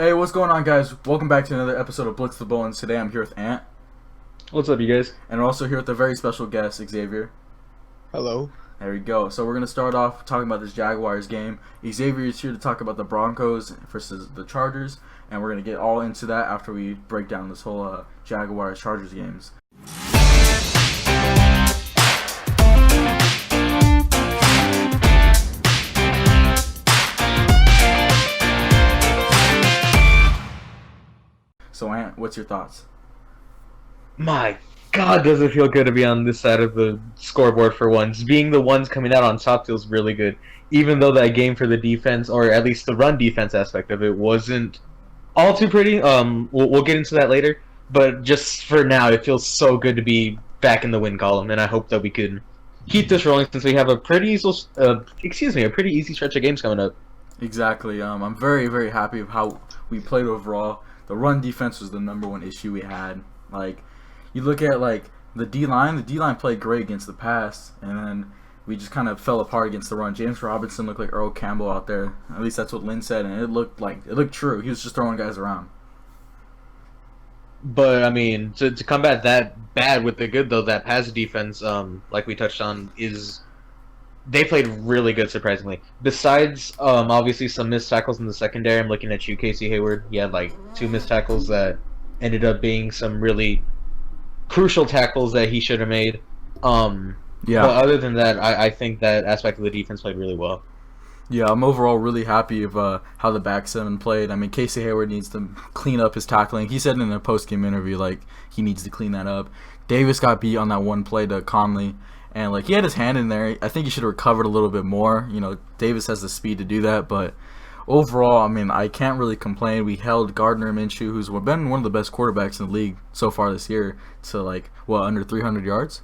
Hey, what's going on, guys? Welcome back to another episode of Blitz The Bolt, and today I'm here with Ant, What's up, you guys? and we're also here with a very special guest, Xavier. Hello. There we go. So we're going to start off talking about this Jaguars game. Xavier is here to talk about the Broncos versus the Chargers, and we're going to get all into that after we break down this whole Jaguars-Chargers games. So, Ant, what's your thoughts? My God, does it feel good to be on this side of the scoreboard for once. Being the ones coming out on top feels really good. Even though that game for the defense, or at least the run defense aspect of it, wasn't all too pretty. We'll get into that later. But just for now, it feels so good to be back in the win column, and I hope that we can keep this rolling since we have a pretty easy stretch of games coming up. Exactly. I'm very, very happy with how we played overall. The run defense was the number one issue we had. Like, you look at the D-line played great against the pass, and then we just kind of fell apart against the run. James Robinson looked like Earl Campbell out there. At least that's what Lynn said, and it looked true. He was just throwing guys around. But I mean, to combat that bad with the good though, that pass defense, like we touched on, is they played really good surprisingly. Besides, obviously some missed tackles in the secondary. I'm looking at you, Casey Hayward. You had like 2 missed tackles that ended up being some really crucial tackles that he should have made. Yeah. But other than that, I think that aspect of the defense played really well. Yeah, I'm overall really happy of how the back seven played. I mean, Casey Hayward needs to clean up his tackling. He said in a post-game interview, he needs to clean that up. Davis got beat on that one play to Conley, and, he had his hand in there. I think he should have recovered a little bit more. You know, Davis has the speed to do that, but overall, I mean, I can't really complain. We held Gardner Minshew, who's been one of the best quarterbacks in the league so far this year, to, under 300 yards?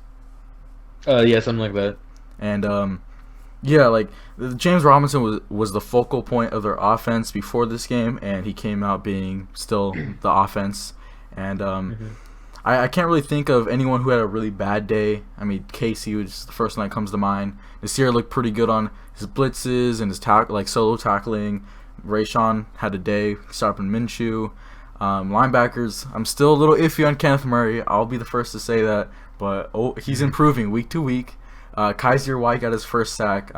Yeah, something like that. And, James Robinson was the focal point of their offense before this game, and he came out being still the offense. And I can't really think of anyone who had a really bad day. I mean, Casey was the first one that comes to mind. Nasir looked pretty good on his blitzes and his solo tackling. Rayshawn had a day stopping Minshew. Linebackers, I'm still a little iffy on Kenneth Murray. I'll be the first to say that, but he's improving week to week. Kaiser White got his first sack.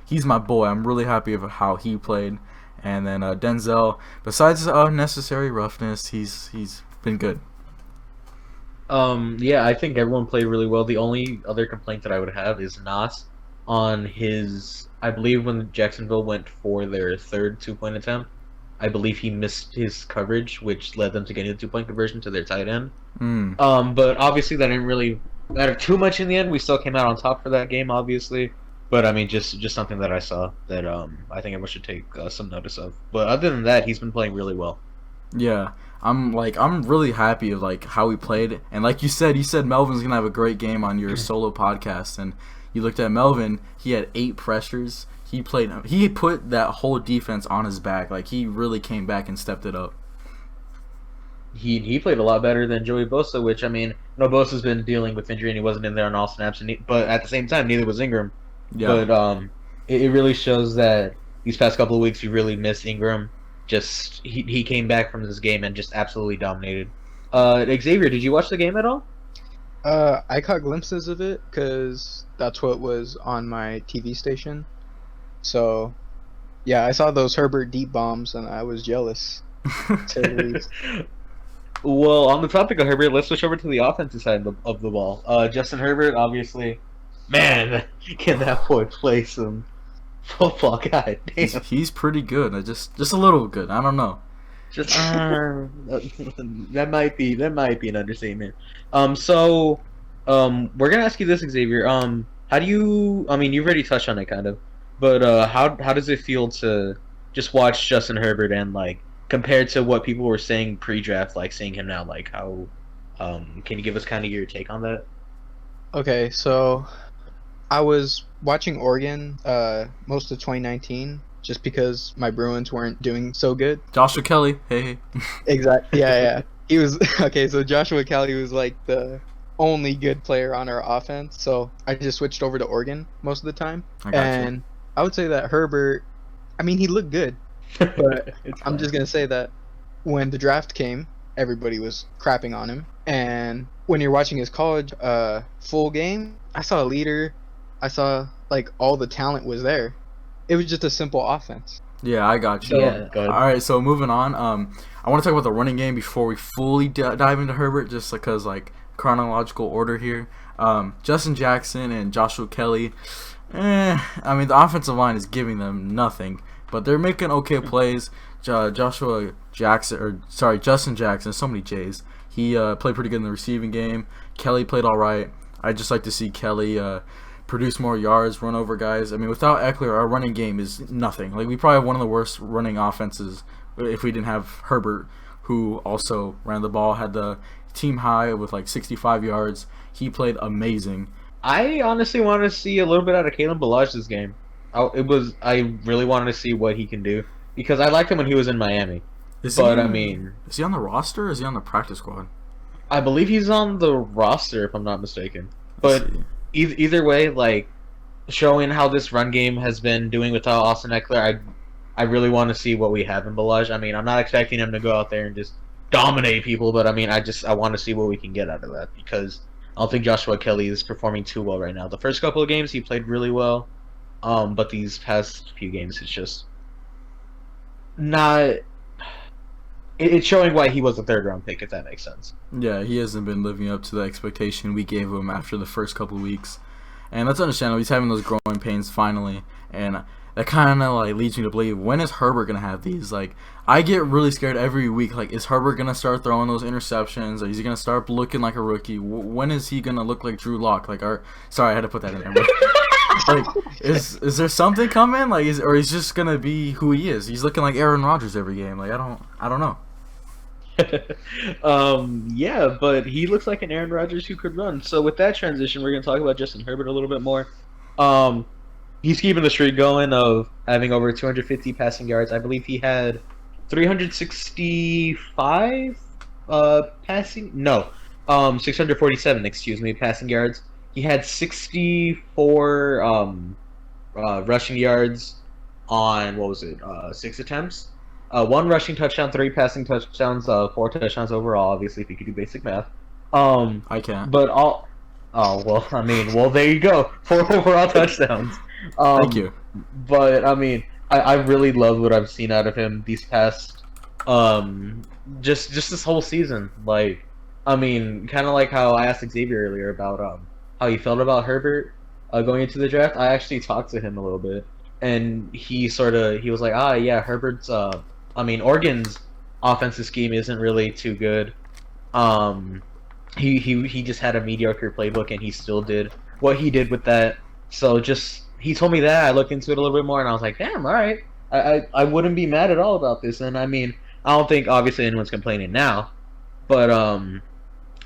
He's my boy. I'm really happy with how he played. And then Denzel, besides unnecessary roughness, he's been good. Yeah, I think everyone played really well. The only other complaint that I would have is Nas on his, I believe when Jacksonville went for their third 2-point attempt, I believe he missed his coverage, which led them to getting the 2-point conversion to their tight end. But obviously that didn't really matter too much in the end. We still came out on top for that game, obviously. But I mean, just something that I saw that I think everyone should take some notice of. But other than that, he's been playing really well. Yeah, I'm really happy of how he played, and like you said Melvin's gonna have a great game on your solo podcast, and you looked at Melvin. He had 8 pressures. He put that whole defense on his back. He really came back and stepped it up. He played a lot better than Joey Bosa, which I mean, Bosa's been dealing with injury and he wasn't in there on all snaps, but at the same time, neither was Ingram. Yeah. But it really shows that these past couple of weeks we really missed Ingram. Just he came back from this game and just absolutely dominated. Xavier, did you watch the game at all? I caught glimpses of it because that's what was on my TV station. So, yeah, I saw those Herbert deep bombs and I was jealous. To say the least. Well, on the topic of Herbert, let's switch over to the offensive side of the ball. Justin Herbert, obviously, man, can that boy play some football? God damn, he's pretty good. Just a little good. I don't know. Just that might be an understatement. So we're gonna ask you this, Xavier. How do you? I mean, you've already touched on it, kind of, but how does it feel to just watch Justin Herbert and compared to what people were saying pre-draft, seeing him now, how can you give us kind of your take on that? Okay, so I was watching Oregon most of 2019 just because my Bruins weren't doing so good. Joshua Kelly, hey. Exactly. Yeah. He was okay. So Joshua Kelly was the only good player on our offense. So I just switched over to Oregon most of the time. And I would say that Herbert, I mean, he looked good, but I'm just gonna say that when the draft came, everybody was crapping on him. And when you're watching his college full game, I saw a leader. I saw like all the talent was there. It was just a simple offense. Yeah, I got you. Yeah, go ahead. All right, so moving on. I want to talk about the running game before we fully dive into Herbert, just because like chronological order here. Justin Jackson and Joshua Kelly. I mean, the offensive line is giving them nothing, but they're making okay plays. Justin Jackson, so many J's. He played pretty good in the receiving game. Kelly played all right. I'd just like to see Kelly produce more yards, run over guys. I mean, without Eckler, our running game is nothing. Like, we probably have one of the worst running offenses if we didn't have Herbert, who also ran the ball, had the team high with like 65 yards. He played amazing. I honestly want to see a little bit out of Kalen Ballage this game. I really wanted to see what he can do because I liked him when he was in Miami. Is But he, I mean, is he on the roster or is he on the practice squad? I believe he's on the roster if I'm not mistaken. But Let's see. either way, like showing how this run game has been doing without Austin Eckler, I really want to see what we have in Ballage. I mean, I'm not expecting him to go out there and just dominate people, but I mean, I want to see what we can get out of that because I don't think Joshua Kelly is performing too well right now. The first couple of games he played really well, but these past few games it's just not. It's showing why he was a third-round pick, if that makes sense. Yeah, he hasn't been living up to the expectation we gave him after the first couple of weeks. And that's understandable. He's having those growing pains finally. And that kind of like leads me to believe, when is Herbert going to have these? Like, I get really scared every week. Like, is Herbert going to start throwing those interceptions? Or is he going to start looking like a rookie? When is he going to look like Drew Lock? Like, sorry, I had to put that in there. But, like, is there something coming? Like, or he's just going to be who he is? He's looking like Aaron Rodgers every game. Like, I don't know. Yeah, but he looks like an Aaron Rodgers who could run. So with that transition, we're going to talk about Justin Herbert a little bit more. He's keeping the streak going of having over 250 passing yards. I believe he had 365 passing. No, 647. Excuse me, passing yards. He had 64 rushing yards on what was it? 6 attempts. 1 rushing touchdown, 3 passing touchdowns, 4 touchdowns overall. Obviously, if you could do basic math. I can't. But all. Oh well, I mean, well there you go. 4 overall touchdowns. Thank you. But I mean, I really love what I've seen out of him these past, just this whole season. Like, I mean, kind of like how I asked Xavier earlier about how he felt about Herbert going into the draft. I actually talked to him a little bit, and he was like, yeah, Herbert's I mean, Oregon's offensive scheme isn't really too good. He just had a mediocre playbook, and he still did what he did with that. So he told me that. I looked into it a little bit more, and I was like, damn, all right. I wouldn't be mad at all about this. And I mean, I don't think obviously anyone's complaining now, but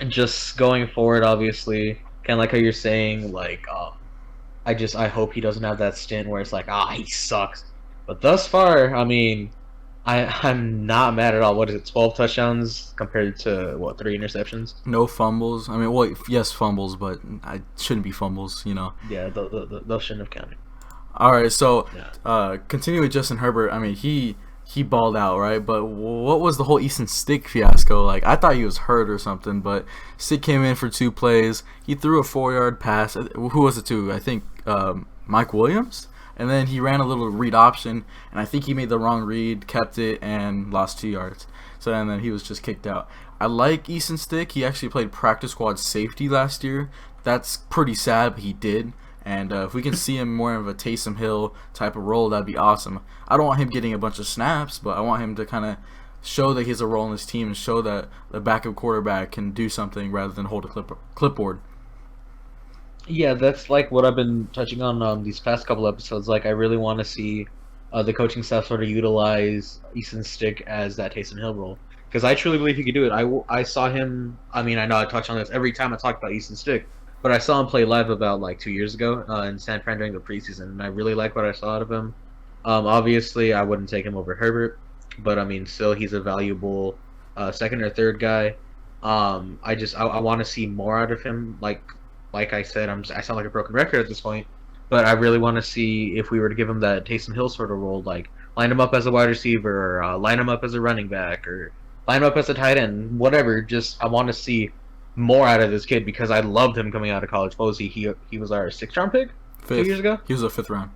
just going forward, obviously, kind of like how you're saying, like I hope he doesn't have that stint where it's like, he sucks. But thus far, I mean, I'm not mad at all. What is it, 12 touchdowns compared to, 3 interceptions? No fumbles. I mean, well, yes, fumbles, but I shouldn't be fumbles, Yeah, those shouldn't have counted. All right, so Yeah. continue with Justin Herbert. I mean, he balled out, right? But what was the whole Easton Stick fiasco? Like, I thought he was hurt or something, but Stick came in for 2 plays. He threw a 4-yard pass. Who was it to? I think Mike Williams? And then he ran a little read option, and I think he made the wrong read, kept it, and lost 2 yards. So and then he was just kicked out. I like Easton Stick. He actually played practice squad safety last year. That's pretty sad, but he did. And if we can see him more of a Taysom Hill type of role, that'd be awesome. I don't want him getting a bunch of snaps, but I want him to kind of show that he has a role in his team and show that the backup quarterback can do something rather than hold a clipboard. Yeah, that's like what I've been touching on these past couple episodes. Like, I really want to see the coaching staff sort of utilize Easton Stick as that Taysom Hill role. Because I truly believe he could do it. I saw him, I mean, I know I touch on this every time I talk about Easton Stick, but I saw him play live about, 2 years ago in San Fran during the preseason, and I really like what I saw out of him. Obviously, I wouldn't take him over Herbert, but, I mean, still, he's a valuable second or third guy. I want to see more out of him, like I said, I sound like a broken record at this point, but I really want to see if we were to give him that Taysom Hill sort of role, like line him up as a wide receiver, or line him up as a running back, or line him up as a tight end, whatever. Just I want to see more out of this kid because I loved him coming out of college. What was he? He was our 6th round pick 2 years ago. He was a 5th round.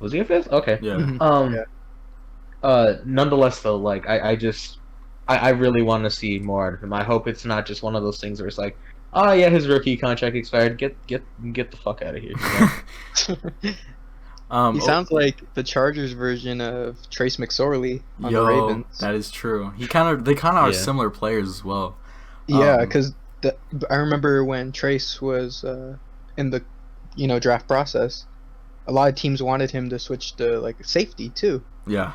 Was he a 5th? Okay. Yeah. Nonetheless, though, like I really want to see more out of him. I hope it's not just one of those things where it's like, oh yeah, his rookie contract expired. Get the fuck out of here. You know? He sounds like the Chargers version of Trace McSorley on the Yo, Ravens. that is true. They kind of are similar players as well. Yeah, because I remember when Trace was in the draft process, a lot of teams wanted him to switch to like safety too. Yeah.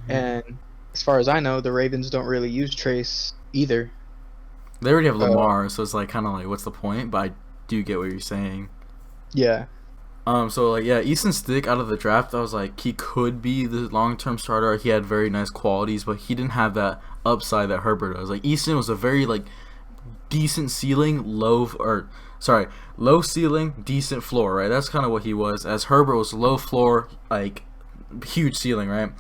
And as far as I know, the Ravens don't really use Trace either. They already have Lamar, so it's like kind of like, what's the point? But I do get what you're saying. Yeah. So like Easton Stick out of the draft, I was like he could be the long-term starter. He had very nice qualities, but he didn't have that upside that Herbert does. Like Easton was a very like decent ceiling, low ceiling, decent floor, right? That's kind of what he was. As Herbert was low floor, like huge ceiling, right?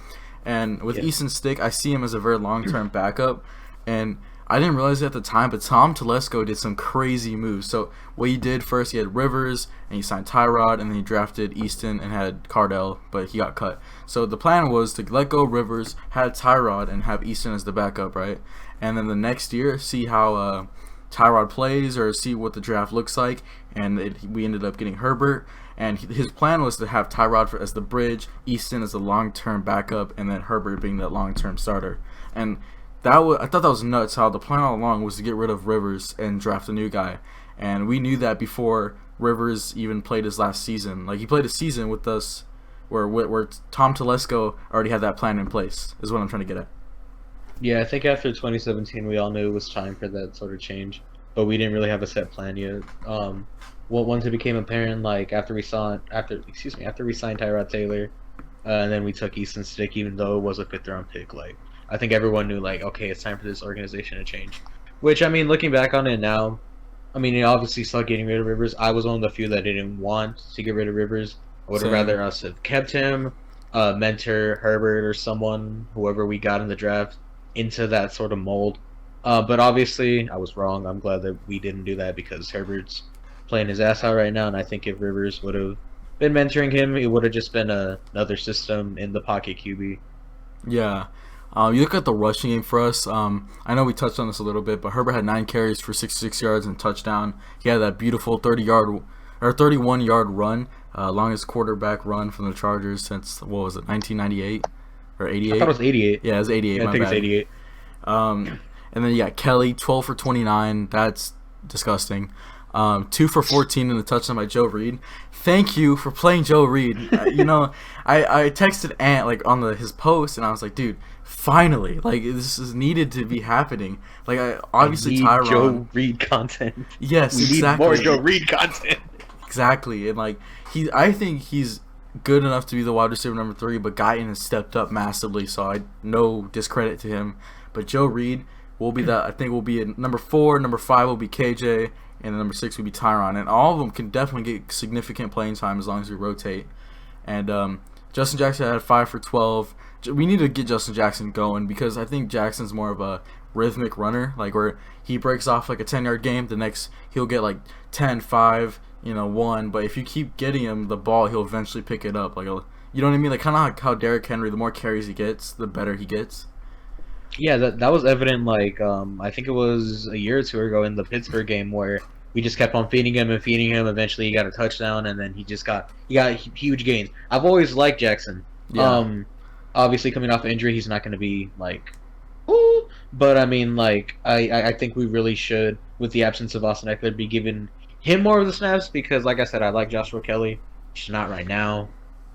And with Easton Stick, I see him as a very long-term backup, and I didn't realize it at the time, but Tom Telesco did some crazy moves. So what he did first, he had Rivers, and he signed Tyrod, and then he drafted Easton and had Cardell, but he got cut. So the plan was to let go Rivers, had Tyrod, and have Easton as the backup, right? And then the next year, see how Tyrod plays or see what the draft looks like, and we ended up getting Herbert. And his plan was to have Tyrod as the bridge, Easton as the long-term backup, and then Herbert being that long-term starter. And I thought that was nuts how the plan all along was to get rid of Rivers and draft a new guy. And we knew that before Rivers even played his last season. Like, he played a season with us where Tom Telesco already had that plan in place, is what I'm trying to get at. Yeah, I think after 2017, we all knew it was time for that sort of change, but we didn't really have a set plan yet. Once it became apparent, like after we signed Tyrod Taylor, and then we took Easton Stick, even though it was a 5th-round pick, like I think everyone knew, like, okay, it's time for this organization to change. Which, I mean, looking back on it now, I mean, it obviously sucked getting rid of Rivers. I was one of the few that didn't want to get rid of Rivers. I would have rather us have kept him, mentor Herbert or someone, whoever we got in the draft, into that sort of mold. But obviously, I was wrong. I'm glad that we didn't do that because Herbert's playing his ass out right now, and I think if Rivers would have been mentoring him, it would have just been another system in the pocket QB. Yeah. You look at the rushing game for us. I know we touched on this a little bit, but Herbert had 9 carries for 66 yards and a touchdown. He had that beautiful 31-yard run, longest quarterback run from the Chargers since, what was it, 1998 or 88? I thought it was 88. Yeah, it was 88. Yeah, I think it's 88. And then you got Kelly, 12 for 29. That's disgusting. 2 for 14 in the touchdown by Joe Reed. Thank you for playing Joe Reed. I texted Ant like on his post, and I was like, dude, finally, like this is needed to be happening. Like obviously Tyron. Joe Reed content. Yes, we exactly. need more Joe Reed content. Exactly, and like I think he's good enough to be the wide receiver number 3, but Guyton has stepped up massively, so no discredit to him. But Joe Reed will be that. I think will be at number 4. Number 5 will be KJ. And number 6 would be Tyron. And all of them can definitely get significant playing time as long as we rotate. And Justin Jackson had 5 for 12. We need to get Justin Jackson going because I think Jackson's more of a rhythmic runner. Like where he breaks off like a 10-yard game, the next he'll get like 10, 5, 1. But if you keep getting him the ball, he'll eventually pick it up. Like you know what I mean? Like kind of like how Derrick Henry, the more carries he gets, the better he gets. Yeah, that was evident, like, I think it was a year or 2 ago in the Pittsburgh game where we just kept on feeding him. Eventually he got a touchdown, and then he got huge gains. I've always liked Jackson. Yeah. Obviously coming off an injury, he's not going to be, like, ooh, but, I mean, like, I think we really should, with the absence of Austin Eckler, be giving him more of the snaps because, like I said, I like Joshua Kelly. He's not right now.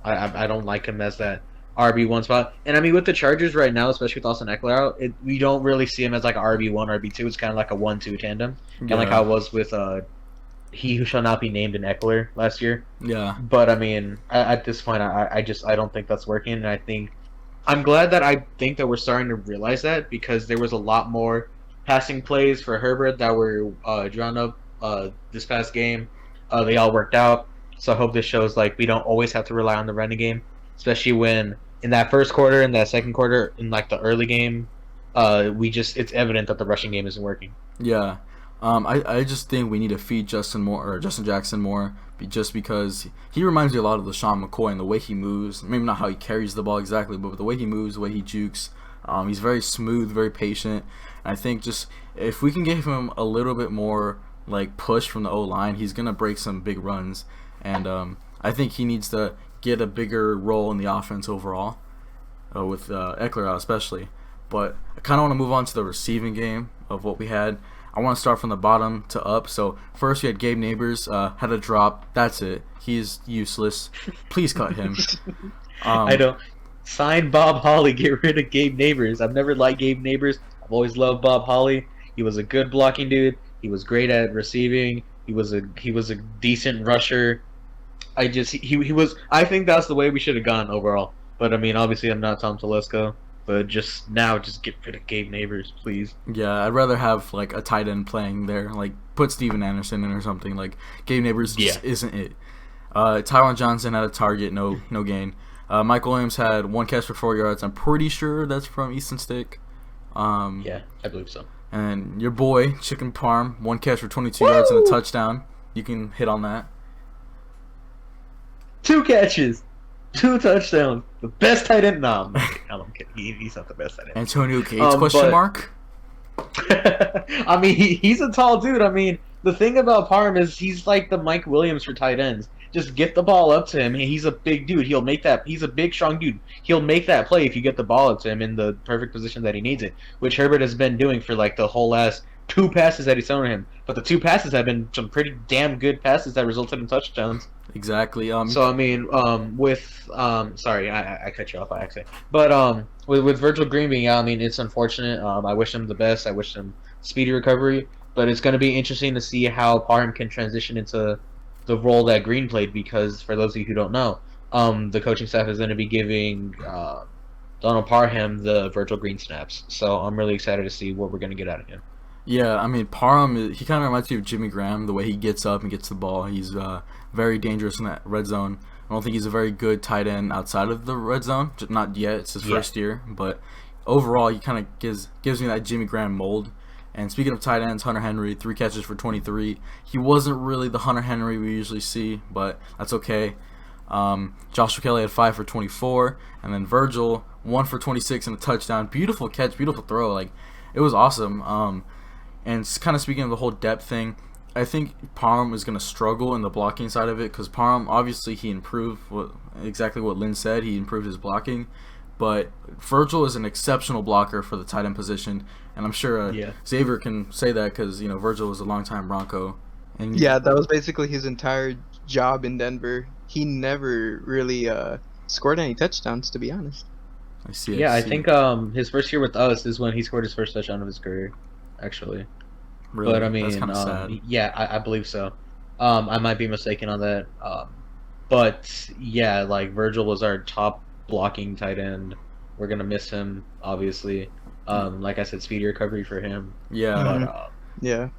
I don't like him as that RB1 spot. And I mean, with the Chargers right now, especially with Austin Eckler out, we don't really see him as like a RB1, RB2. It's kind of like a 1-2 tandem. Kind of like how it was with He Who Shall Not Be Named in Eckler last year. Yeah. But I mean, at this point, I don't think that's working. And I'm glad that I think that we're starting to realize that because there was a lot more passing plays for Herbert that were drawn up this past game. They all worked out. So I hope this shows like we don't always have to rely on the running game, especially when in that first quarter, in that second quarter, in like the early game, it's evident that the rushing game isn't working. Yeah. I just think we need to feed Justin Jackson more, just because he reminds me a lot of LaShawn McCoy and the way he moves. Maybe not how he carries the ball exactly, but the way he moves, the way he jukes. He's very smooth, very patient. And I think just if we can give him a little bit more like push from the O-line, he's gonna break some big runs. And I think he needs to get a bigger role in the offense overall, with Eckler out especially. But I kind of want to move on to the receiving game of what we had. I want to start from the bottom to up. So first we had Gabe Neighbors, had a drop. That's it. He's useless. Please cut him. I don't. Sign Bob Holly. Get rid of Gabe Neighbors. I've never liked Gabe Neighbors. I've always loved Bob Holly. He was a good blocking dude. He was great at receiving. He was a decent rusher. He was. I think that's the way we should have gone overall. But I mean, obviously, I'm not Tom Telesco. But just get rid of Gabe Neighbors, please. Yeah, I'd rather have like a tight end playing there, like put Steven Anderson in or something. Like Gabe Neighbors just isn't it. Tyron Johnson had a target, no gain. Mike Williams had 1 catch for 4 yards. I'm pretty sure that's from Easton Stick. Yeah, I believe so. And your boy Chicken Parm, 1 catch for 22 yards and a touchdown. You can hit on that. 2 catches. 2 touchdowns. The best tight end. No, I'm kidding. He's not the best tight end. Antonio Gates, question mark? I mean, he's a tall dude. I mean, the thing about Parham is he's like the Mike Williams for tight ends. Just get the ball up to him. He's a big dude. He'll make that. He's a big, strong dude. He'll make that play if you get the ball up to him in the perfect position that he needs it, which Herbert has been doing for like the whole last 2 passes that he's thrown to him. But the 2 passes have been some pretty damn good passes that resulted in touchdowns. Exactly. So I mean, sorry, I cut you off by accident. But with Virgil Green being out, I mean, it's unfortunate. I wish him the best. I wish him speedy recovery. But it's going to be interesting to see how Parham can transition into the role that Green played, because for those of you who don't know, the coaching staff is going to be giving Donald Parham the Virgil Green snaps. So I'm really excited to see what we're going to get out of him. Yeah, I mean, Parham, he kind of reminds me of Jimmy Graham, the way he gets up and gets the ball. He's very dangerous in that red zone. I don't think he's a very good tight end outside of the red zone. Not yet. It's his first year. But overall, he kind of gives me that Jimmy Graham mold. And speaking of tight ends, Hunter Henry, 3 catches for 23. He wasn't really the Hunter Henry we usually see, but that's okay. Joshua Kelly had 5 for 24. And then Virgil, 1 for 26 and a touchdown. Beautiful catch, beautiful throw. Like, it was awesome. And kind of speaking of the whole depth thing, I think Parham is going to struggle in the blocking side of it, because Parham, obviously, he improved exactly what Lynn said. He improved his blocking. But Virgil is an exceptional blocker for the tight end position, and I'm sure Xavier can say that, because Virgil was a longtime Bronco. And yeah, that was basically his entire job in Denver. He never really scored any touchdowns, to be honest. I see. Yeah, I think his first year with us is when he scored his first touchdown of his career, actually. Really? But I mean, that's kind of sad. Yeah, I believe so. I might be mistaken on that. But yeah, like Virgil was our top blocking tight end. We're gonna miss him, obviously. Like I said, speedy recovery for him. Yeah. But, yeah.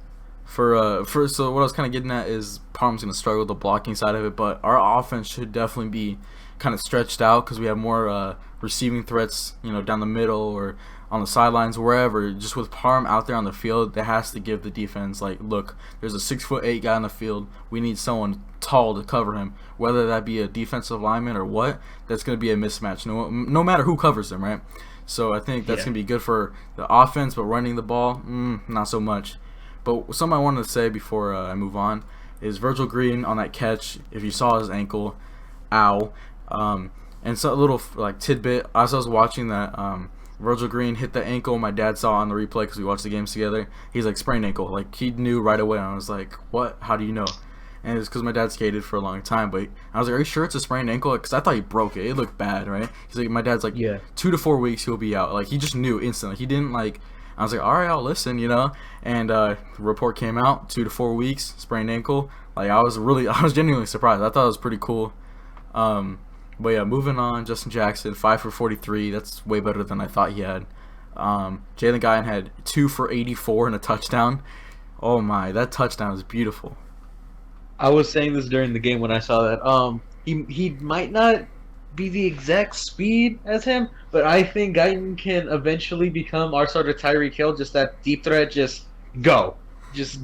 So what I was kind of getting at is Parham's gonna struggle with the blocking side of it, but our offense should definitely be kind of stretched out, because we have more receiving threats, down the middle or on the sidelines, wherever. Just with Parham out there on the field, that has to give the defense, like, look, there's a 6'8" guy on the field. We need someone tall to cover him, whether that be a defensive lineman or what. That's going to be a mismatch, no matter who covers them, right? So I think that's going to be good for the offense, but running the ball, not so much. But something I wanted to say before I move on is Virgil Green on that catch. If you saw his ankle, ow. And so a little like tidbit, as I was watching that, Virgil Green hit the ankle. My dad saw on the replay because we watched the games together. He's like, sprained ankle. Like, he knew right away. I was like, what? How do you know? And it's because my dad skated for a long time. But I was like, are you sure it's a sprained ankle? Because I thought he broke it. It looked bad, right? He's like, my dad's like, 2 to 4 weeks he'll be out. Like, he just knew instantly. He didn't like. I was like, all right, I'll listen, And the report came out, 2 to 4 weeks, sprained ankle. Like, I was genuinely surprised. I thought it was pretty cool. But yeah, moving on, Justin Jackson, 5 for 43. That's way better than I thought he had. Jalen Guyon had 2 for 84 and a touchdown. Oh my, that touchdown was beautiful. I was saying this during the game when I saw that. He might not be the exact speed as him, but I think Guyton can eventually become our sort of Tyreek Hill, just that deep threat, go. Just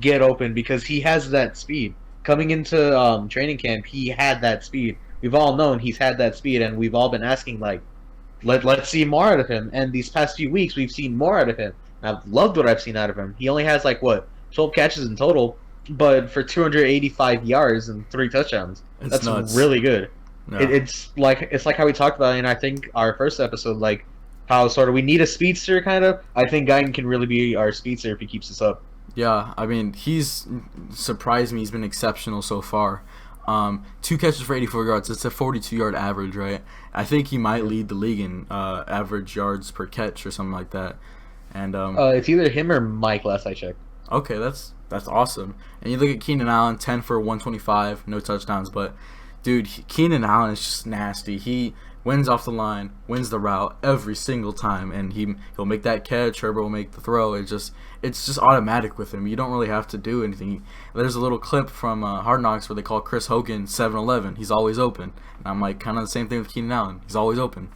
get open, because he has that speed. Coming into training camp, he had that speed. We've all known he's had that speed, and we've all been asking, like, let's see more out of him. And these past few weeks, we've seen more out of him. I've loved what I've seen out of him. He only has, like, 12 catches in total, but for 285 yards and 3 touchdowns. That's nuts. Really good. Yeah. It's like how we talked about in, I think, our first episode, like how sort of we need a speedster kind of. I think Guyton can really be our speedster if he keeps this up. Yeah, I mean, he's surprised me. He's been exceptional so far. 2 catches for 84 yards. It's a 42-yard average, right? I think he might lead the league in average yards per catch or something like that. And it's either him or Mike. Last I checked. Okay, that's awesome. And you look at Keenan Allen, 10 for 125, no touchdowns, but dude, Keenan Allen is just nasty. He wins off the line, wins the route every single time, and he'll make that catch. Herbert will make the throw. It's just automatic with him. You don't really have to do anything. There's a little clip from Hard Knocks where they call Chris Hogan 7-Eleven. He's always open. And I'm like, kind of the same thing with Keenan Allen. He's always open.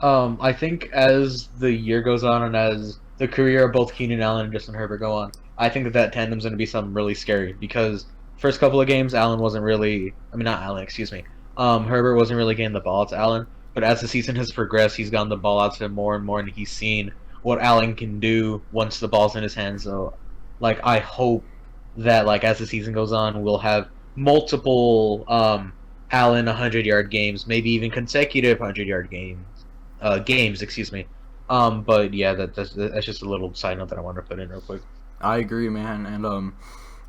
I think as the year goes on and as the career of both Keenan Allen and Justin Herbert go on, I think that tandem's going to be something really scary, because first couple of games, Herbert wasn't really getting the ball to Allen, but as the season has progressed, he's gotten the ball out to him more and more, and he's seen what Allen can do once the ball's in his hands. So, like, I hope that, like, as the season goes on, we'll have multiple Allen 100-yard games, maybe even consecutive 100-yard games, excuse me. But yeah, that's just a little side note that I wanted to put in real quick. I agree, man, and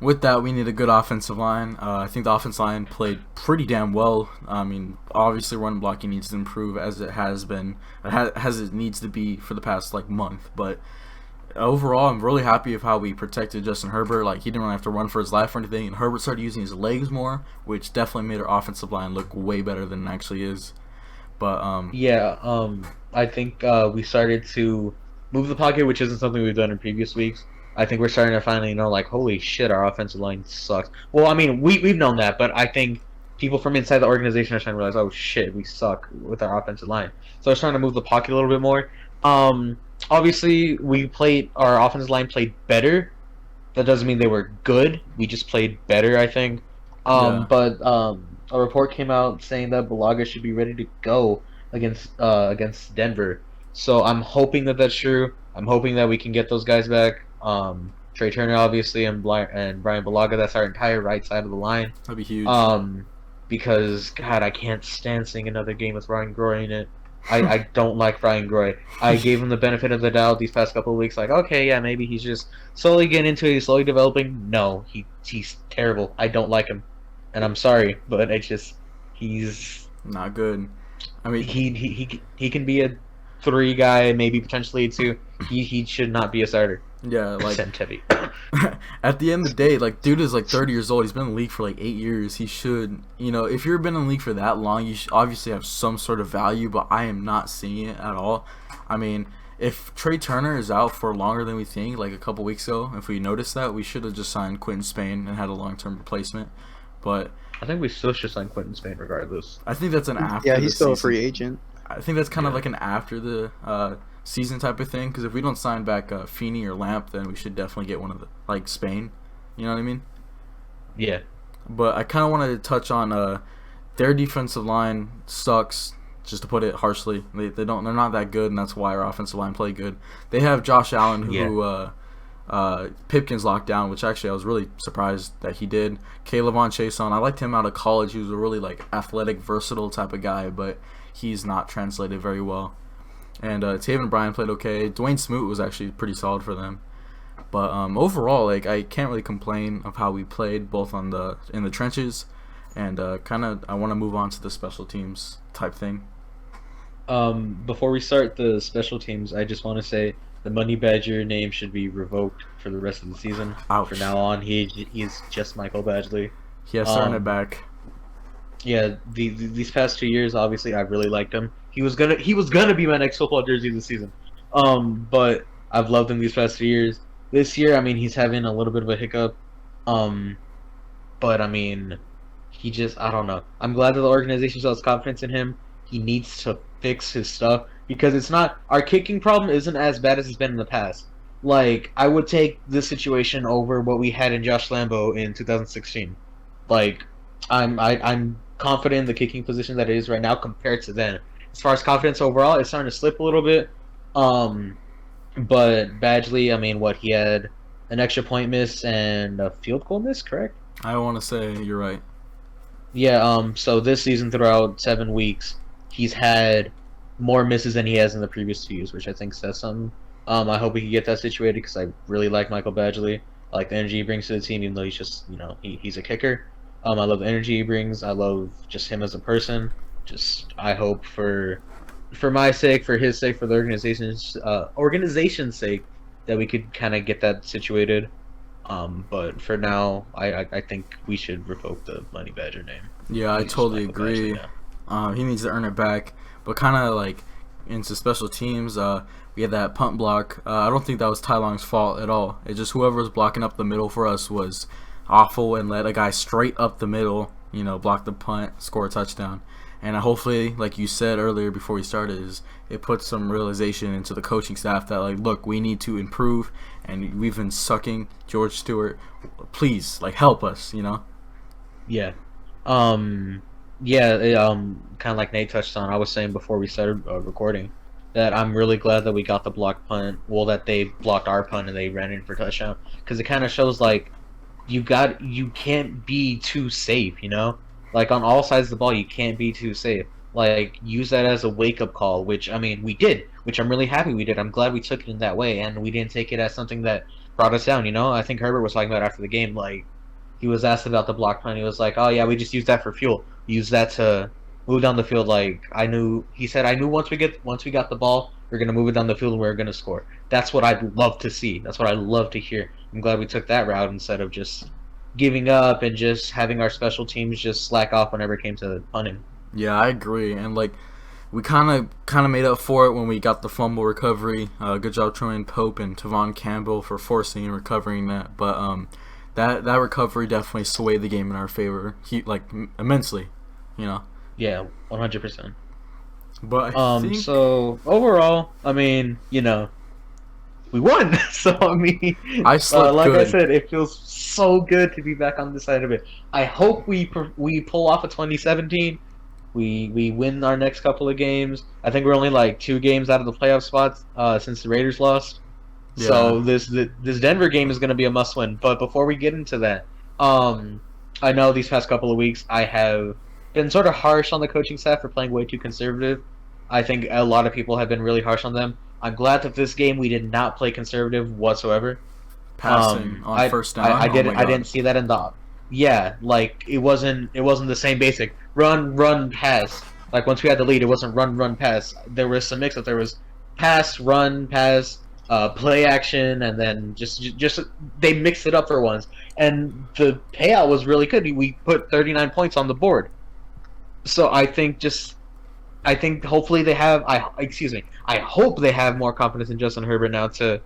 with that, we need a good offensive line. I think the offensive line played pretty damn well. I mean, obviously, run blocking needs to improve as it has been, as it needs to be for the past month. But overall, I'm really happy of how we protected Justin Herbert. Like, he didn't really have to run for his life or anything, and Herbert started using his legs more, which definitely made our offensive line look way better than it actually is. But I think we started to move the pocket, which isn't something we've done in previous weeks. I think we're starting to finally know, like, holy shit, our offensive line sucks. Well, I mean, we've known that, but I think people from inside the organization are starting to realize, oh shit, we suck with our offensive line. So we're starting to move the pocket a little bit more. Obviously, our offensive line played better. That doesn't mean they were good. We just played better, I think. But a report came out saying that Bulaga should be ready to go against Denver. So I'm hoping that that's true. I'm hoping that we can get those guys back. Trey Turner, obviously, and Brian Bulaga. That's our entire right side of the line. That'd be huge. Because God, I can't stand seeing another game with Ryan Groy in it. I don't like Ryan Groy. I gave him the benefit of the doubt these past couple of weeks. Like, okay, yeah, maybe he's just slowly getting into it. He's slowly developing. No, he's terrible. I don't like him, and I'm sorry, but he's not good. I mean, he can be a 3 guy, maybe potentially a 2. He should not be a starter. Yeah, like at the end of the day, like, dude is 30 years old. He's been in the league for 8 years. He should, if you've been in the league for that long, you should obviously have some sort of value. But I am not seeing it at all. I mean, if Trey Turner is out for longer than we think, like a couple weeks ago, if we noticed that, we should have just signed Quentin Spain and had a long-term replacement. But I think we still should sign Quentin Spain regardless. I think that's an after. Yeah, he's still season. A free agent. I think that's kind of like an after the season type of thing, because if we don't sign back Feeney or Lamp, then we should definitely get one of the Spain. You know what I mean? Yeah. But I kind of wanted to touch on their defensive line sucks, just to put it harshly. They're not that good, and that's why our offensive line play good. They have Josh Allen, who Pipkins locked down, which actually I was really surprised that he did. Kaylavon Chason, I liked him out of college. He was a really athletic, versatile type of guy, but he's not translated very well. And Taven Bryan played okay. Dwayne Smoot was actually pretty solid for them. But overall, I can't really complain of how we played, both in the trenches, and I want to move on to the special teams type thing. Before we start the special teams, I just want to say the Money Badger name should be revoked for the rest of the season. Ouch. From now on, he's just Michael Badgley. He has to earn it back. Yeah, these past 2 years, obviously, I really liked him. He was gonna be my next football jersey this season. But I've loved him these past 2 years. This year, I mean, he's having a little bit of a hiccup. But I mean, he just, I don't know. I'm glad that the organization shows confidence in him. He needs to fix his stuff because it's not, our kicking problem isn't as bad as it's been in the past. Like, I would take this situation over what we had in Josh Lambo in 2016. Like, I'm confident in the kicking position that it is right now compared to then. As far as confidence overall, it's starting to slip a little bit. But Badgley, I mean, what, he had an extra point miss and a field goal miss, correct? I want to say you're right. Yeah, so this season throughout 7 weeks, he's had more misses than he has in the previous 2 years, which I think says something. I hope we can get that situated because I really like Michael Badgley. I like the energy he brings to the team, even though he's just, he's a kicker. I love the energy he brings. I love just him as a person. Just, I hope for my sake, for his sake, for the organization's sake, that we could kind of get that situated. But for now, I think we should revoke the Money Badger name. Yeah, I totally agree. He needs to earn it back. But kind of like into special teams, we had that punt block. I don't think that was Tai Long's fault at all. It just whoever was blocking up the middle for us was awful and let a guy straight up the middle, block the punt, score a touchdown. And hopefully, like you said earlier before we started, is it puts some realization into the coaching staff that, like, look, we need to improve, and we've been sucking. George Stewart, please, like, help us, Yeah. Kind of like Nate touched on, I was saying before we started recording, that I'm really glad that we got the block punt, that they blocked our punt and they ran in for touchdown, because it kind of shows, like, you can't be too safe, Like, on all sides of the ball, you can't be too safe. Like, use that as a wake-up call, which, I mean, we did, which I'm really happy we did. I'm glad we took it in that way, and we didn't take it as something that brought us down, I think Herbert was talking about after the game, like, he was asked about the block punt. He was like, oh, yeah, we just used that for fuel. We used that to move down the field. Like, he said, I knew once we got the ball, we're going to move it down the field and we're going to score. That's what I'd love to see. That's what I love to hear. I'm glad we took that route instead of just giving up and just having our special teams just slack off whenever it came to punting. Yeah, I agree. And, like, we kind of made up for it when we got the fumble recovery. Good job, Troy Pope and Tavon Campbell, for forcing and recovering that. But that recovery definitely swayed the game in our favor, immensely, Yeah, 100%. But I think... so overall, I mean, we won. So I mean, I slept like good. I said, it feels so good to be back on this side of it. I hope we pull off a 2017. We win our next couple of games. I think we're only like 2 games out of the playoff spots since the Raiders lost. Yeah. So this Denver game is going to be a must-win. But before we get into that, I know these past couple of weeks I have been sort of harsh on the coaching staff for playing way too conservative. I think a lot of people have been really harsh on them. I'm glad that this game we did not play conservative whatsoever. Passing on first down. I didn't see that in the. Yeah, like it wasn't the same basic run pass. Like once we had the lead, it wasn't run pass. There was some mix up. There was pass, run, pass, play action, and then just they mixed it up for once. And the payout was really good. We put 39 points on the board. So I think hopefully they have. I hope they have more confidence in Justin Herbert now to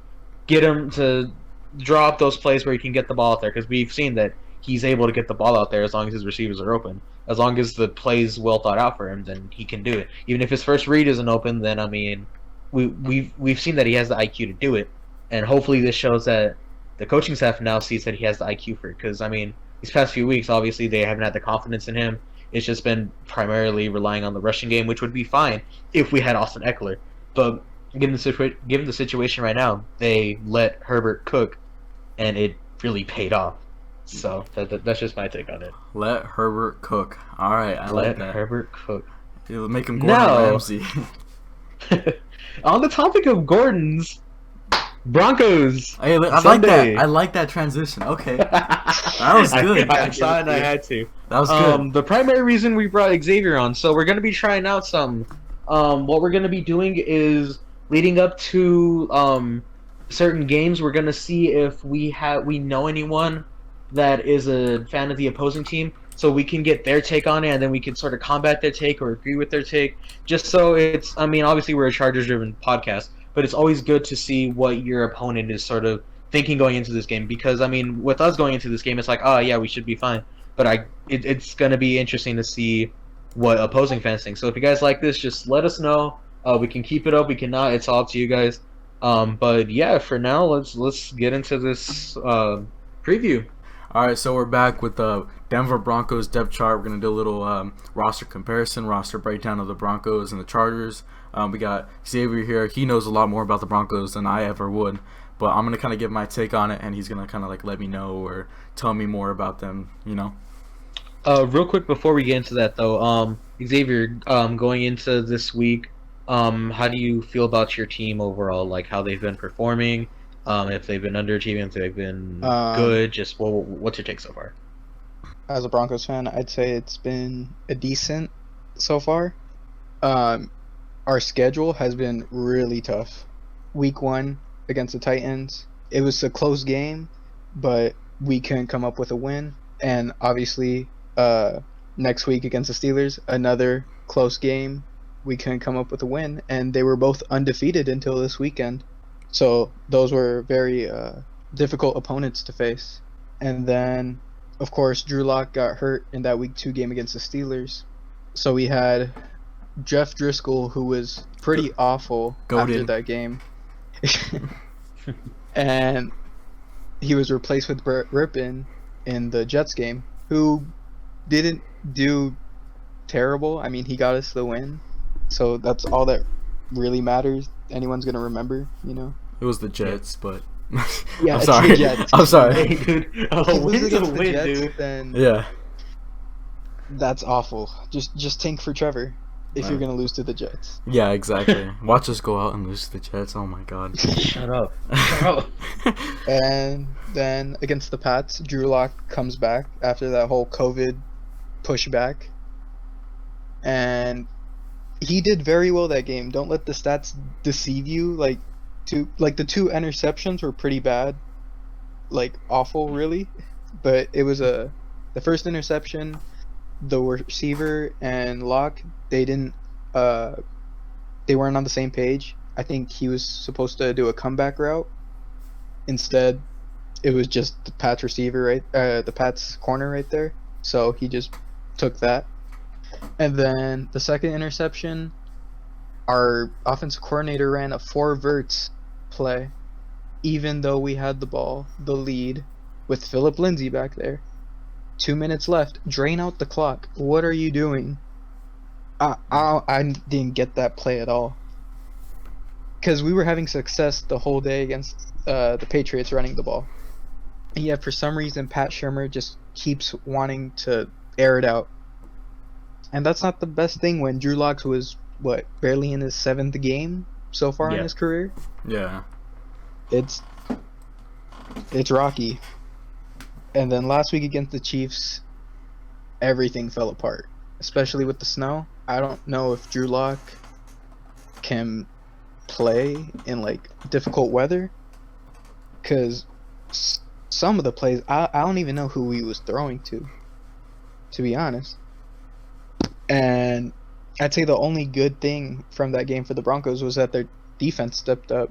get him to draw up those plays where he can get the ball out there, because we've seen that he's able to get the ball out there as long as his receivers are open. As long as the play's well thought out for him, then he can do it. Even if his first read isn't open, then I mean, we've seen that he has the IQ to do it, and hopefully this shows that the coaching staff now sees that he has the IQ for it. Because I mean, these past few weeks, obviously they haven't had the confidence in him. It's just been primarily relying on the rushing game, which would be fine if we had Austin Eckler. But given the situation right now, they let Herbert cook, and it really paid off. So that's just my take on it. Let Herbert cook. All right, I like that. Let Herbert cook. It'll make him Gordon Ramsay. On the topic of Gordons, Broncos. Hey, I like that. I like that transition. Okay, that was good. I saw it and I had to. That was good. The primary reason we brought Xavier on, so we're going to be trying out some. What we're going to be doing is leading up to certain games. We're going to see if we know anyone that is a fan of the opposing team, so we can get their take on it, and then we can sort of combat their take or agree with their take. Just so it's, I mean, obviously we're a Chargers-driven podcast, but it's always good to see what your opponent is sort of thinking going into this game. Because, I mean, with us going into this game, it's like, oh, yeah, we should be fine. but it's gonna be interesting to see what opposing fans think. So if you guys like this, just let us know. We can keep it up, we cannot. It's all up to you guys. But yeah, for now, let's get into this preview. All right, so we're back with the Denver Broncos depth chart. We're gonna do a little roster comparison, roster breakdown of the Broncos and the Chargers. We got Xavier here. He knows a lot more about the Broncos than I ever would, but I'm gonna kind of give my take on it, and he's gonna kind of like let me know or tell me more about them. You know. Real quick before we get into that though, Xavier, going into this week, how do you feel about your team overall? Like how they've been performing, if they've been underachieving, if they've been good. Just what's your take so far? As a Broncos fan, I'd say it's been a decent so far. Our schedule has been really tough. Week 1 against the Titans, it was a close game, but we couldn't come up with a win. And obviously, next week against the Steelers, another close game. We couldn't come up with a win, and they were both undefeated until this weekend. So those were very difficult opponents to face. And then, of course, Drew Lock got hurt in that Week 2 game against the Steelers. So we had Jeff Driscoll, who was pretty awful after that game. And he was replaced with Brett Rippon in the Jets game, who didn't do terrible. I mean, he got us the win. So that's all that really matters. Anyone's going to remember, you know? It was the Jets, but yeah, I'm it's sorry. the Jets. I'm sorry. Hey, dude. Win's a win, Jets, dude. then Yeah. that's awful. Just tank for Trevor if you're going to lose to the Jets. Yeah, exactly. Watch us go out and lose to the Jets. Oh my God. Shut up. Shut up. And then against the Pats, Drew Lock comes back after that whole COVID pushback. And he did very well that game. Don't let the stats deceive you. The 2 interceptions were pretty bad. Like, awful, really. But it was the first interception, the receiver and Locke, they weren't on the same page. I think he was supposed to do a comeback route. Instead, it was just the Pats receiver the Pats corner right there. So he just took that. And then the second interception, our offensive coordinator ran a 4 verts play, even though we had the lead, with Philip Lindsay back there. 2 minutes left. Drain out the clock. What are you doing? I didn't get that play at all. Because we were having success the whole day against the Patriots running the ball. And yet, for some reason, Pat Shurmur just keeps wanting to air it out. And that's not the best thing when Drew Lock was, barely in his 7th game so far in his career? Yeah. It's rocky. And then last week against the Chiefs, everything fell apart, especially with the snow. I don't know if Drew Lock can play in difficult weather, because some of the plays I don't even know who he was throwing to be honest. And I'd say the only good thing from that game for the Broncos was that their defense stepped up.